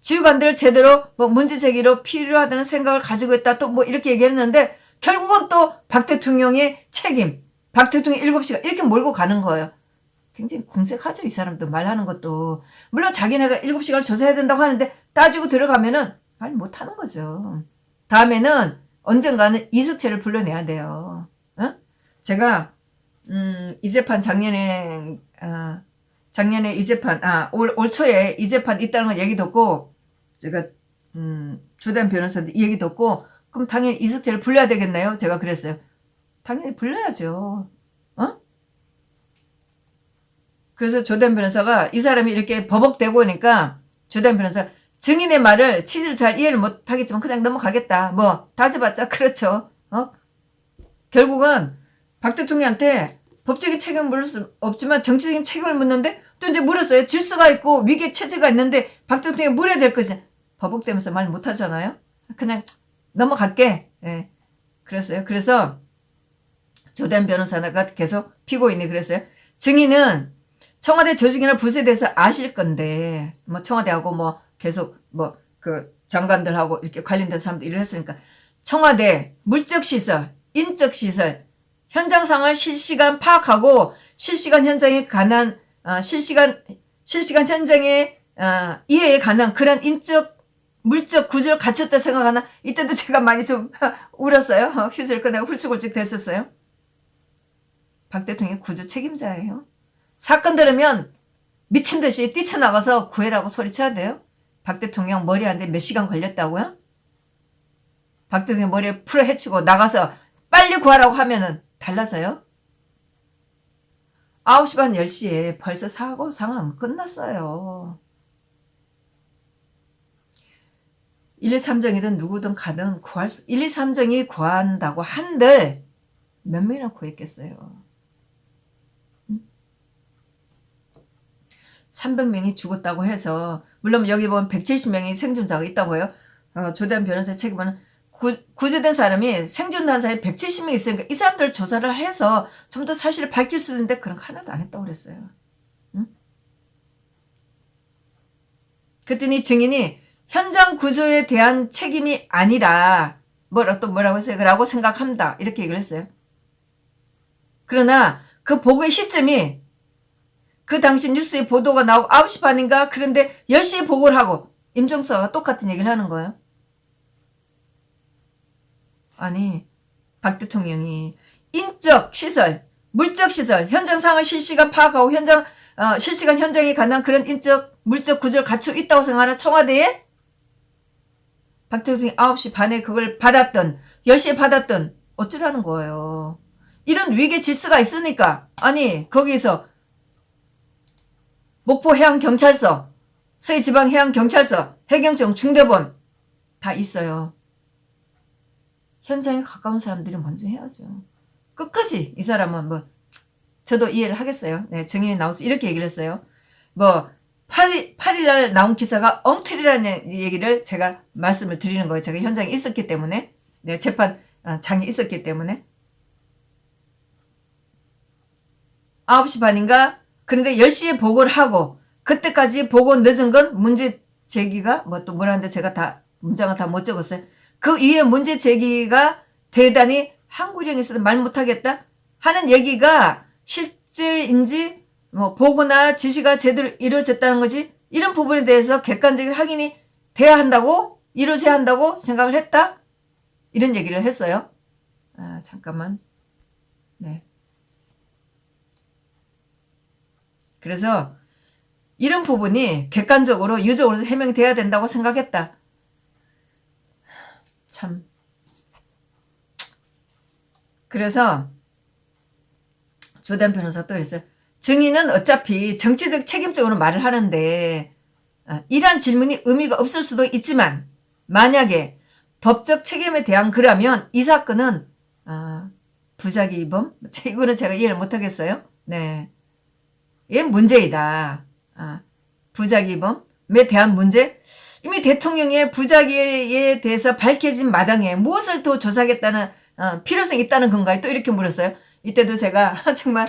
지휘관들 제대로 뭐 문제 제기로 필요하다는 생각을 가지고 있다 또 뭐 이렇게 얘기했는데 결국은 또 박 대통령의 책임, 박 대통령 7시간 이렇게 몰고 가는 거예요. 굉장히 공색하죠, 이 사람도 말하는 것도. 물론 자기네가 7시간을 조사해야 된다고 하는데 따지고 들어가면은 말 못하는 거죠. 다음에는 언젠가는 이석채를 불러내야 돼요. 어? 제가 이 재판 작년에 이 재판 올 초에 이 재판 있다는 걸 얘기 듣고 제가 주단 변호사한테 이 얘기 듣고 그럼 당연히 이석채를 불러야 되겠나요? 제가 그랬어요. 당연히 불러야죠. 어? 그래서 조단 변호사가 이 사람이 이렇게 버벅대고 오니까 조단 변호사 증인의 말을 취지를 잘 이해를 못하겠지만 그냥 넘어가겠다. 뭐 따져봤자 그렇죠. 결국은 박 대통령한테 법적인 책임을 물을 수 없지만 정치적인 책임을 묻는데 또 이제 물었어요. 질서가 있고 위계 체제가 있는데 박 대통령이 물어야 될 거지. 버벅대면서 말 못하잖아요. 그냥 넘어갈게. 예. 그랬어요. 그래서 조단 변호사가 계속 피고인이 그랬어요. 증인은 청와대 조직이나 부서에 대해서 아실 건데 뭐 청와대하고 뭐 계속 뭐 그 장관들하고 이렇게 관련된 사람들 일을 했으니까 청와대 물적시설, 인적시설, 현장 상황을 실시간 파악하고 실시간 현장에 관한 실시간 현장의 이해에 관한 그런 인적 물적 구조를 갖췄다 생각하나. 이때도 제가 많이 좀 울었어요. 휴지를 꺼내고 훌쩍훌쩍 됐었어요. 박 대통령이 구조 책임자예요. 사건 들으면 미친 듯이 뛰쳐나가서 구해라고 소리쳐야 돼요. 박 대통령 머리 하는데 몇 시간 걸렸다고요? 박 대통령 머리에 풀어 헤치고 나가서 빨리 구하라고 하면은 달라져요? 9시 반 10시에 벌써 사고 상황 끝났어요. 113정이든 누구든 가든 구할 수, 113정이 구한다고 한들 몇 명이나 구했겠어요. 300명이 죽었다고 해서, 물론 여기 보면 170명이 생존자가 있다고 해요. 조대한 변호사의 책임은 구제된 사람이 생존한 사람이 170명 있으니까 이 사람들 조사를 해서 좀 더 사실을 밝힐 수 있는데 그런 거 하나도 안 했다고 그랬어요. 응? 그랬더니 증인이 현장 구조에 대한 책임이 아니라 뭐라고 했어요? 라고 생각한다. 이렇게 얘기를 했어요. 그러나 그 보고의 시점이 그 당시 뉴스에 보도가 나오고 9시 반인가 그런데 10시에 보고를 하고 임종서가 똑같은 얘기를 하는 거예요. 아니, 박 대통령이 인적 시설, 물적 시설, 현장 상황을 실시간 파악하고 실시간 현장에 관한 그런 인적, 물적 구조를 갖추고 있다고 생각하는 청와대에 박 대통령이 9시 반에 그걸 받았던 10시에 받았던 어쩌라는 거예요. 이런 위계 질서가 있으니까. 아니, 거기서 목포해양경찰서, 서해지방해양경찰서, 해경청 중대본 다 있어요. 현장에 가까운 사람들이 먼저 해야죠. 끝까지 이 사람은 뭐 저도 이해를 하겠어요. 네, 증인이 나와서 이렇게 얘기를 했어요. 뭐 8일날 나온 기사가 엉터리라는 얘기를 제가 말씀을 드리는 거예요. 제가 현장에 있었기 때문에. 네, 재판 장에 있었기 때문에. 9시 반인가? 그런데 10시에 보고를 하고 그때까지 보고 늦은 건 문제 제기가 뭐 또 뭐라는데 제가 다 문장을 다 못 적었어요. 그 위에 문제 제기가 대단히 한구령이 있어도 말 못하겠다 하는 얘기가 실제인지 뭐 보고나 지시가 제대로 이루어졌다는 거지 이런 부분에 대해서 객관적인 확인이 돼야 한다고 이루어져야 한다고 생각을 했다 이런 얘기를 했어요. 잠깐만. 네. 그래서 이런 부분이 객관적으로 유족으로서 해명이 돼야 된다고 생각했다. 참. 그래서 조대한 변호사 또 이랬어요. 증인은 어차피 정치적 책임적으로 말을 하는데 이러한 질문이 의미가 없을 수도 있지만 만약에 법적 책임에 대한 그라면 이 사건은 부작위범? 이거는 제가 이해를 못하겠어요. 네, 얘 문제이다. 부작위범에 대한 문제? 이미 대통령의 부작위에 대해서 밝혀진 마당에 무엇을 더 조사하겠다는 필요성이 있다는 건가요? 또 이렇게 물었어요. 이때도 제가 정말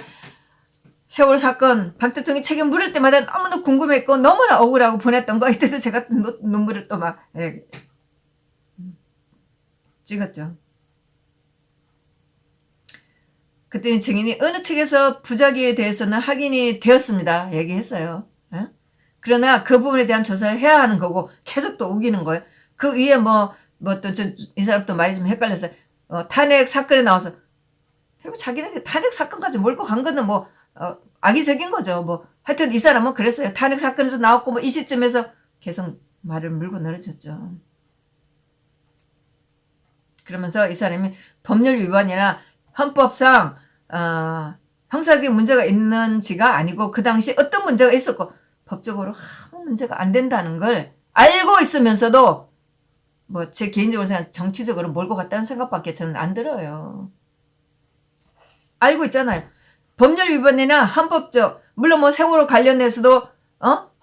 세월 사건 박 대통령이 책임 물을 때마다 너무나 궁금했고 너무나 억울하고 보냈던 거 이때도 제가 눈물을 또 막 찍었죠. 그때는 증인이 어느 측에서 부작위에 대해서는 확인이 되었습니다. 얘기했어요. 그러나 그 부분에 대한 조사를 해야 하는 거고 계속 또 우기는 거예요. 그 위에 또 이 사람 또 말이 좀 헷갈렸어요. 탄핵 사건에 나와서 결국 자기네들 탄핵 사건까지 몰고 간 거는 악의적인 거죠. 하여튼 이 사람은 그랬어요. 탄핵 사건에서 나왔고 이 시점에서 계속 말을 물고 늘어졌죠. 그러면서 이 사람이 법률 위반이나 헌법상 형사적인 문제가 있는지가 아니고 그 당시 어떤 문제가 있었고 법적으로 아무 문제가 안 된다는 걸 알고 있으면서도 제 개인적으로 생각 정치적으로 몰고 갔다는 생각밖에 저는 안 들어요. 알고 있잖아요. 법률 위반이나 헌법적 물론 세월호 관련해서도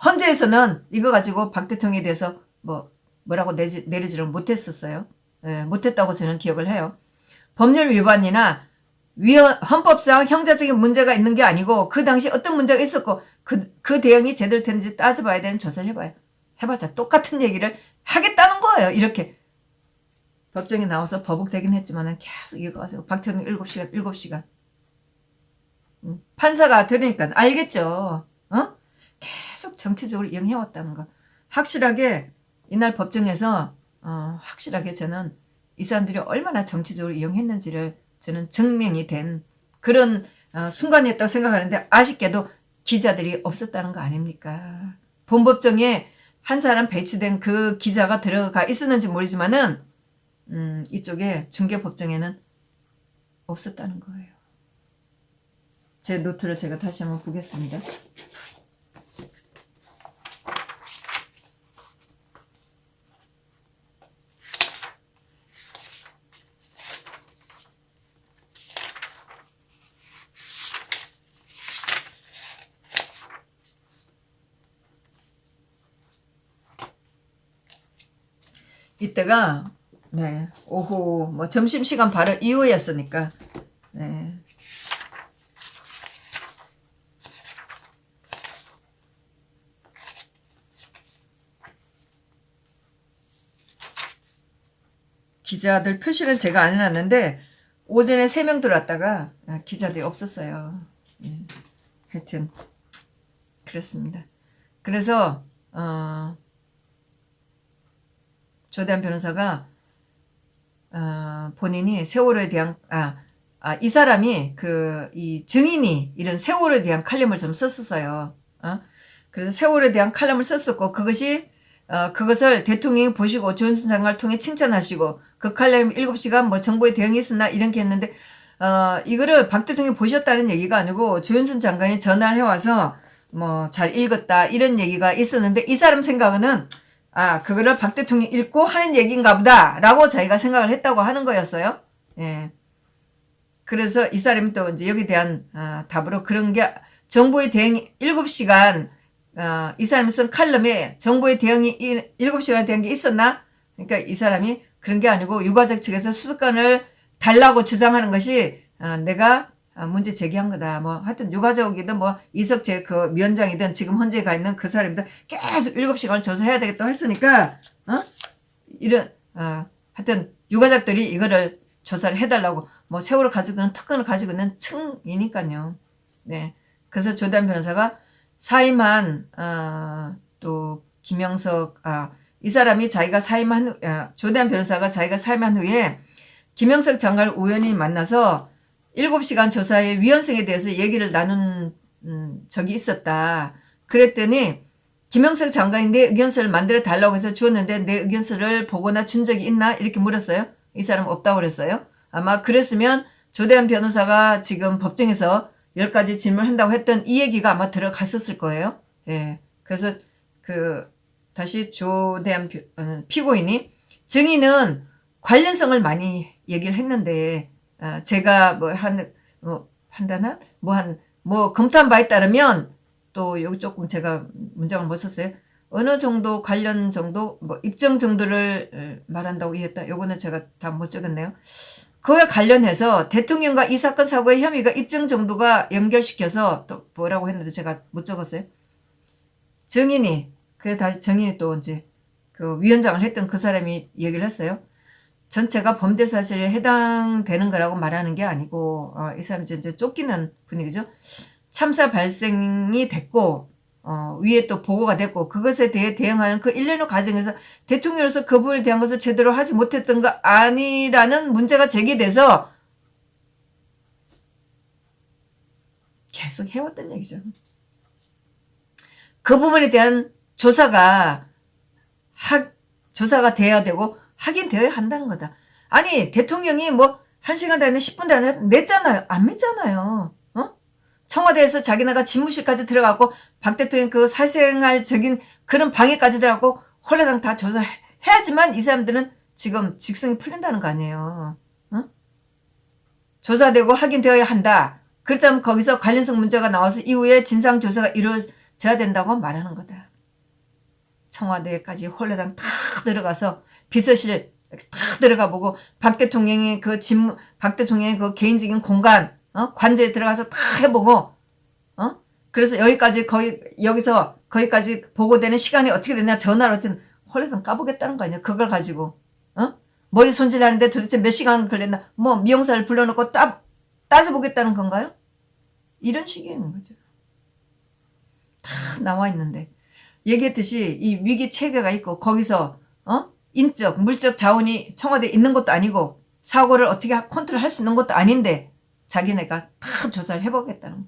헌재에서는 이거 가지고 박 대통령에 대해서 뭐라고 내리지를 못했었어요. 못했다고 저는 기억을 해요. 법률 위반이나 헌법상 형사적인 문제가 있는 게 아니고 그 당시 어떤 문제가 있었고 그 대응이 제대로 됐는지 따져봐야 되는 조사를 해봐요. 해봤자 똑같은 얘기를 하겠다는 거예요. 이렇게 법정에 나와서 버벅대긴 했지만 계속 이거 가지고 박태웅 7시간 판사가 들으니까 알겠죠. 계속 정치적으로 이용해왔다는 거. 확실하게 이날 법정에서 확실하게 저는 이 사람들이 얼마나 정치적으로 이용했는지를 저는 증명이 된 그런 순간이었다고 생각하는데 아쉽게도 기자들이 없었다는 거 아닙니까? 본법정에 한 사람 배치된 그 기자가 들어가 있었는지 모르지만은 이쪽에 중개법정에는 없었다는 거예요. 제 노트를 제가 다시 한번 보겠습니다. 이때가 오후 점심시간 바로 이후였으니까 기자들 표시는 제가 안 해놨는데 오전에 3명 들어왔다가 기자들이 없었어요. 하여튼 그렇습니다. 그래서 조대한 변호사가 본인이 세월호에 대한 이 사람이 이 증인이 이런 세월호에 대한 칼럼을 좀 썼었어요. 그래서 세월호에 대한 칼럼을 썼었고 그것을 대통령이 보시고 조현선 장관을 통해 칭찬하시고 그 칼럼 7시간 정부의 대응이 있었나 이렇게 했는데 이거를 박 대통령이 보셨다는 얘기가 아니고 조현선 장관이 전화를 해와서 잘 읽었다 이런 얘기가 있었는데 이 사람 생각은 그거를 박 대통령이 읽고 하는 얘기인가 보다 라고 자기가 생각을 했다고 하는 거였어요. 그래서 이 사람이 또 이제 여기에 대한 답으로 그런 게 정부의 대응이 7시간 이 사람이 쓴 칼럼에 정부의 대응이 7시간에 대한 게 있었나? 그러니까 이 사람이 그런 게 아니고 유가족 측에서 수사권을 달라고 주장하는 것이 내가 문제 제기한 거다. 하여튼 유가족이든 이석재 그 위원장이든 지금 헌재에 가 있는 그 사람이든 계속 7시간을 조사해야 되겠다고 했으니까 이런 하여튼 유가족들이 이거를 조사를 해달라고 세월을 가지고 있는 특권을 가지고 있는 층이니까요. 그래서 조대한 변호사가 사임한 또 김영석 이 사람이 자기가 사임한 조대한 변호사가 자기가 사임한 후에 김영석 장관을 우연히 만나서 7시간 조사의 위헌성에 대해서 얘기를 나눈 적이 있었다. 그랬더니 김영석 장관이 내 의견서를 만들어 달라고 해서 주었는데 내 의견서를 보거나 준 적이 있나? 이렇게 물었어요. 이 사람 없다고 그랬어요. 아마 그랬으면 조대한 변호사가 지금 법정에서 10가지 질문한다고 했던 이 얘기가 아마 들어갔었을 거예요. 예. 그래서 다시 조대한 피고인이 증인은 관련성을 많이 얘기를 했는데, 제가 판단한, 검토한 바에 따르면, 또 여기 조금 제가 문장을 못 썼어요. 어느 정도 관련 정도, 입증 정도를 말한다고 이해했다. 요거는 제가 다 못 적었네요. 그와 관련해서 대통령과 이 사건 사고의 혐의가 입증 정도가 연결시켜서 또 뭐라고 했는데 제가 못 적었어요. 증인이 또 이제 그 위원장을 했던 그 사람이 얘기를 했어요. 전체가 범죄 사실에 해당되는 거라고 말하는 게 아니고, 이 사람이 이제 쫓기는 분위기죠. 참사 발생이 됐고, 위에 또 보고가 됐고, 그것에 대해 대응하는 그 일련의 과정에서 대통령으로서 그 부분에 대한 것을 제대로 하지 못했던 거 아니라는 문제가 제기돼서 계속 해왔던 얘기죠. 그 부분에 대한 조사가 돼야 되고, 확인되어야 한다는 거다. 아니, 대통령이 1시간 단위, 10분 단위 냈잖아요. 안 냈잖아요. 청와대에서 자기네가 집무실까지 들어가고 박 대통령 그 사생활적인 그런 방해까지 들어가고 홀라당 다 조사해야지만 이 사람들은 지금 직성이 풀린다는 거 아니에요. 조사되고 확인되어야 한다. 그렇다면 거기서 관련성 문제가 나와서 이후에 진상조사가 이루어져야 된다고 말하는 거다. 청와대까지 홀라당 다 들어가서 비서실 다 들어가 보고 박 대통령의 그 개인적인 공간, 관저에 들어가서 다 해보고, 그래서 여기서 거기까지 보고되는 시간이 어떻게 되냐, 전화로 어떻게, 홀라당 까보겠다는 거 아니야, 그걸 가지고, 머리 손질하는데 도대체 몇 시간 걸렸나, 미용사를 불러놓고 따져보겠다는 건가요? 이런 식인 거죠. 다 나와 있는데. 얘기했듯이 이 위기 체계가 있고, 거기서, 인적, 물적 자원이 청와대에 있는 것도 아니고, 사고를 어떻게 컨트롤 할 수 있는 것도 아닌데, 자기네가 다 조사를 해보겠다는 거.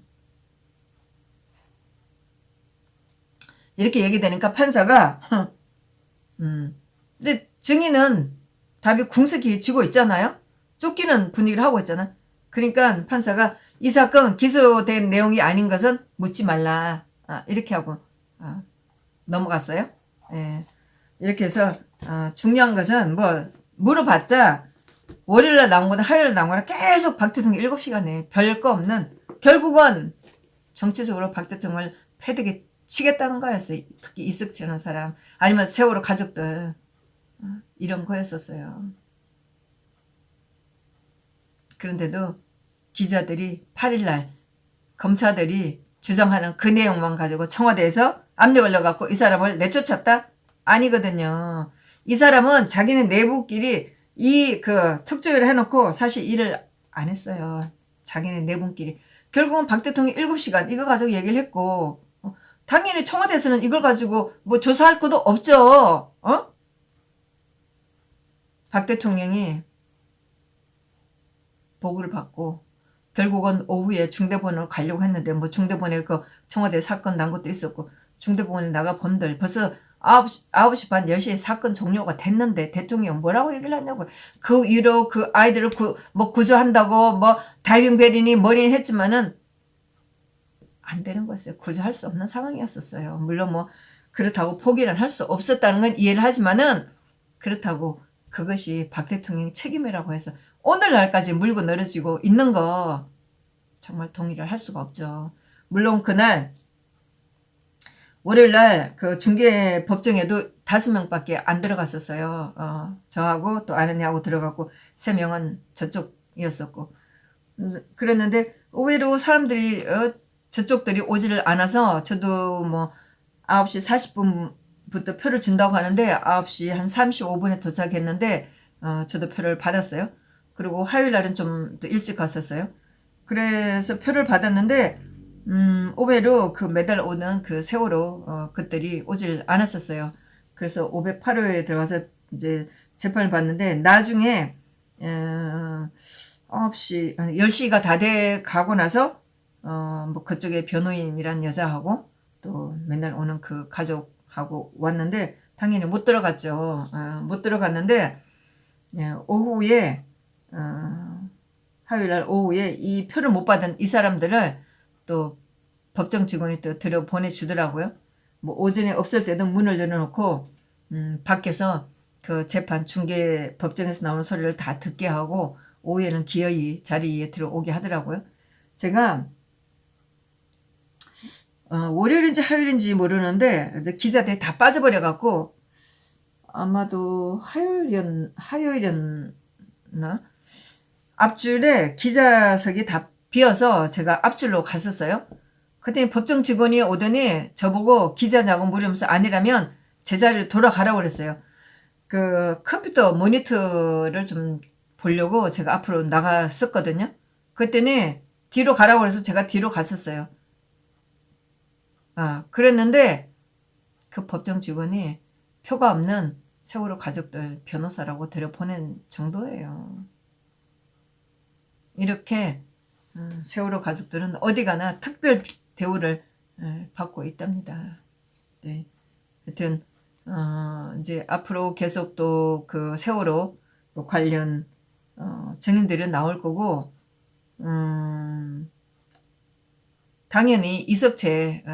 이렇게 얘기되니까 판사가 이제 증인은 답이 궁색히 쥐고 있잖아요. 쫓기는 분위기를 하고 있잖아. 그러니까 판사가 이 사건 기소된 내용이 아닌 것은 묻지 말라. 이렇게 하고 넘어갔어요. 예. 이렇게 해서 중요한 것은 물어봤자 월요일날 나온 거나 화요일날 나온 거나 계속 박 대통령 7시간에 별거 없는, 결국은 정치적으로 박 대통령을 패대기 치겠다는 거였어요. 특히 이석철이라는 사람, 아니면 세월호 가족들, 이런 거였었어요. 그런데도 기자들이 8일날 검사들이 주장하는 그 내용만 가지고 청와대에서 압력을 넣어갖고 이 사람을 내쫓았다? 아니거든요. 이 사람은 자기네 내부끼리 특조위를 해놓고 사실 일을 안 했어요. 자기네 내분끼리. 결국은 박 대통령이 7시간 이거 가지고 얘기를 했고, 당연히 청와대에서는 이걸 가지고 조사할 것도 없죠. 박 대통령이 보고를 받고 결국은 오후에 중대본으로 가려고 했는데 중대본에 그 청와대 사건 난 것도 있었고 중대본에 나가 본들 벌써 9시 반 10시에 사건 종료가 됐는데 대통령 뭐라고 얘기를 하냐고. 그 위로 그 아이들을 구조한다고 다이빙 베리니 머리는 했지만은 안 되는 거였어요. 구조할 수 없는 상황이었었어요. 물론 그렇다고 포기를 할 수 없었다는 건 이해를 하지만은 그렇다고 그것이 박 대통령의 책임이라고 해서 오늘날까지 물고 늘어지고 있는 거 정말 동의를 할 수가 없죠. 물론 그날 월요일날 그 중개법정에도 5명밖에 안 들어갔었어요. 저하고 또 아내하고 들어갔고 3명은 저쪽이었었고 그랬는데 의외로 사람들이 저쪽들이 오지를 않아서 저도 9시 40분부터 표를 준다고 하는데 9시 한 35분에 도착했는데 저도 표를 받았어요. 그리고 화요일날은 좀 또 일찍 갔었어요. 그래서 표를 받았는데 의외로 그 매달 오는 그 세월호 그들이 오질 않았었어요. 그래서 508호에 들어가서 이제 재판을 받는데 나중에 9시 10시가 다 돼 가고 나서 그쪽에 변호인이란 여자하고 또 맨날 오는 그 가족하고 왔는데 당연히 못 들어갔죠. 못 들어갔는데 오후에 화요일날 오후에 이 표를 못 받은 이 사람들을 또 법정 직원이 또 들여 보내주더라고요. 뭐 오전에 없을 때도 문을 열어놓고 밖에서 그 재판 중계 법정에서 나오는 소리를 다 듣게 하고 오후에는 기어이 자리에 들어오게 하더라고요. 제가 월요일인지 화요일인지 모르는데 기자들이 다 빠져버려갖고 아마도 화요일이었나? 앞줄에 기자석이 다 비어서 제가 앞줄로 갔었어요. 그때 법정 직원이 오더니 저보고 기자냐고 물으면서 아니라면 제자리로 돌아가라고 그랬어요. 그 컴퓨터 모니터를 좀 보려고 제가 앞으로 나갔었거든요. 그랬더니 뒤로 가라고 그래서 제가 뒤로 갔었어요. 그랬는데 그 법정 직원이 표가 없는 세월호 가족들 변호사라고 들여보낸 정도예요. 이렇게 세월호 가족들은 어디 가나 특별 대우를 받고 있답니다. 네. 하여튼 이제 앞으로 계속 또 그 세월호 관련 증인들이 나올 거고 당연히 이석채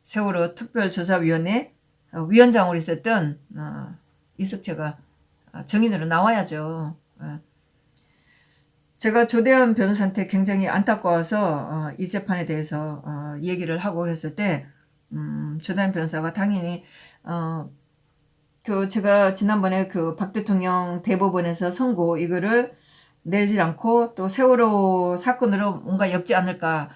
세월호 특별조사위원회 위원장으로 있었던 이석채가 증인으로 나와야죠. 제가 조대한 변호사한테 굉장히 안타까워서 이 재판에 대해서 얘기를 하고 그랬을 때 조대한 변호사가 당연히 그 제가 지난번에 그 박 대통령 대법원에서 선고 이거를 내리지 않고 또 세월호 사건으로 뭔가 엮지 않을까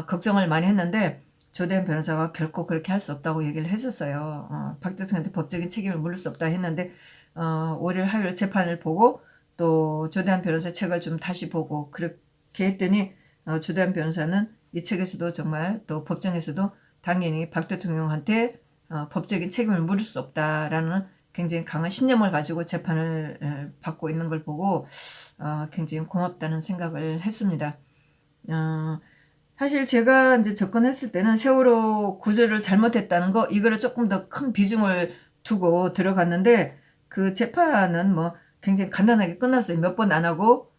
걱정을 많이 했는데 조대한 변호사가 결코 그렇게 할 수 없다고 얘기를 했었어요. 박 대통령한테 법적인 책임을 물을 수 없다 했는데 월요일 화요일 재판을 보고 또 조대한 변호사 책을 좀 다시 보고 그렇게 했더니 조대한 변호사는 이 책에서도 정말 또 법정에서도 당연히 박 대통령한테 법적인 책임을 물을 수 없다라는 굉장히 강한 신념을 가지고 재판을 받고 있는 걸 보고 굉장히 고맙다는 생각을 했습니다. 사실 제가 이제 접근했을 때는 세월호 구조를 잘못했다는 거 이거를 조금 더 큰 비중을 두고 들어갔는데 그 재판은 뭐 굉장히 간단하게 끝났어요. 몇 번 안 하고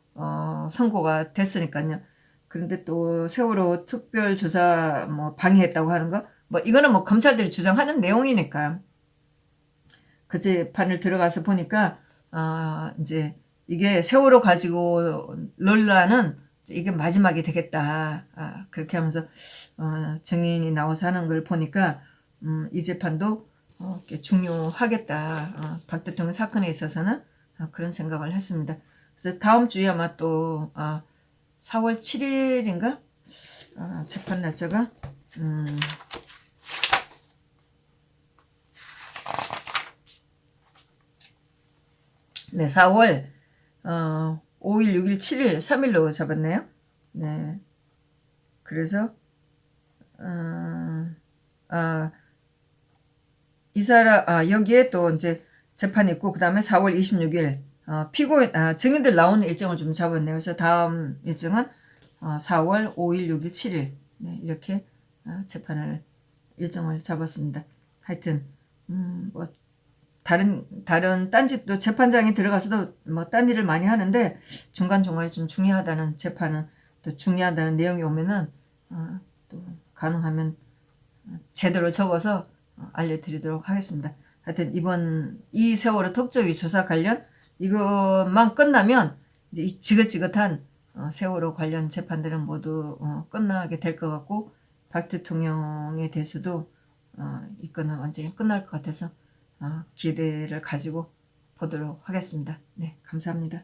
선고가 됐으니까요. 그런데 또 세월호 특별조사 뭐 방해했다고 하는 거 뭐 이거는 뭐 검찰들이 주장하는 내용이니까 그 재판을 들어가서 보니까 이제 이게 세월호 가지고 논란은 이게 마지막이 되겠다. 그렇게 하면서 증인이 나와서 하는 걸 보니까 이 재판도 중요하겠다. 박 대통령 사건에 있어서는 그런 생각을 했습니다. 그래서 다음 주에 아마 또 4월 7일인가 재판 날짜가 네 4월 5일, 6일, 7일, 3일로 잡았네요. 네. 그래서, 여기에 또 이제 재판이 있고, 그 다음에 4월 26일, 증인들 나오는 일정을 좀 잡았네요. 그래서 다음 일정은 4월 5일, 6일, 7일. 네, 이렇게 재판을, 일정을 잡았습니다. 하여튼, 뭐, 다른 딴짓도 재판장에 들어가서도 뭐 딴 일을 많이 하는데 중간중간에 좀 중요하다는 재판은 또 중요하다는 내용이 오면은 또 가능하면 제대로 적어서 알려드리도록 하겠습니다. 하여튼 이번 이 세월호 특조위 조사 관련 이것만 끝나면 이제 이 지긋지긋한 세월호 관련 재판들은 모두 끝나게 될 것 같고 박 대통령에 대해서도 이 건은 완전히 끝날 것 같아서 기대를 가지고 보도록 하겠습니다. 네, 감사합니다.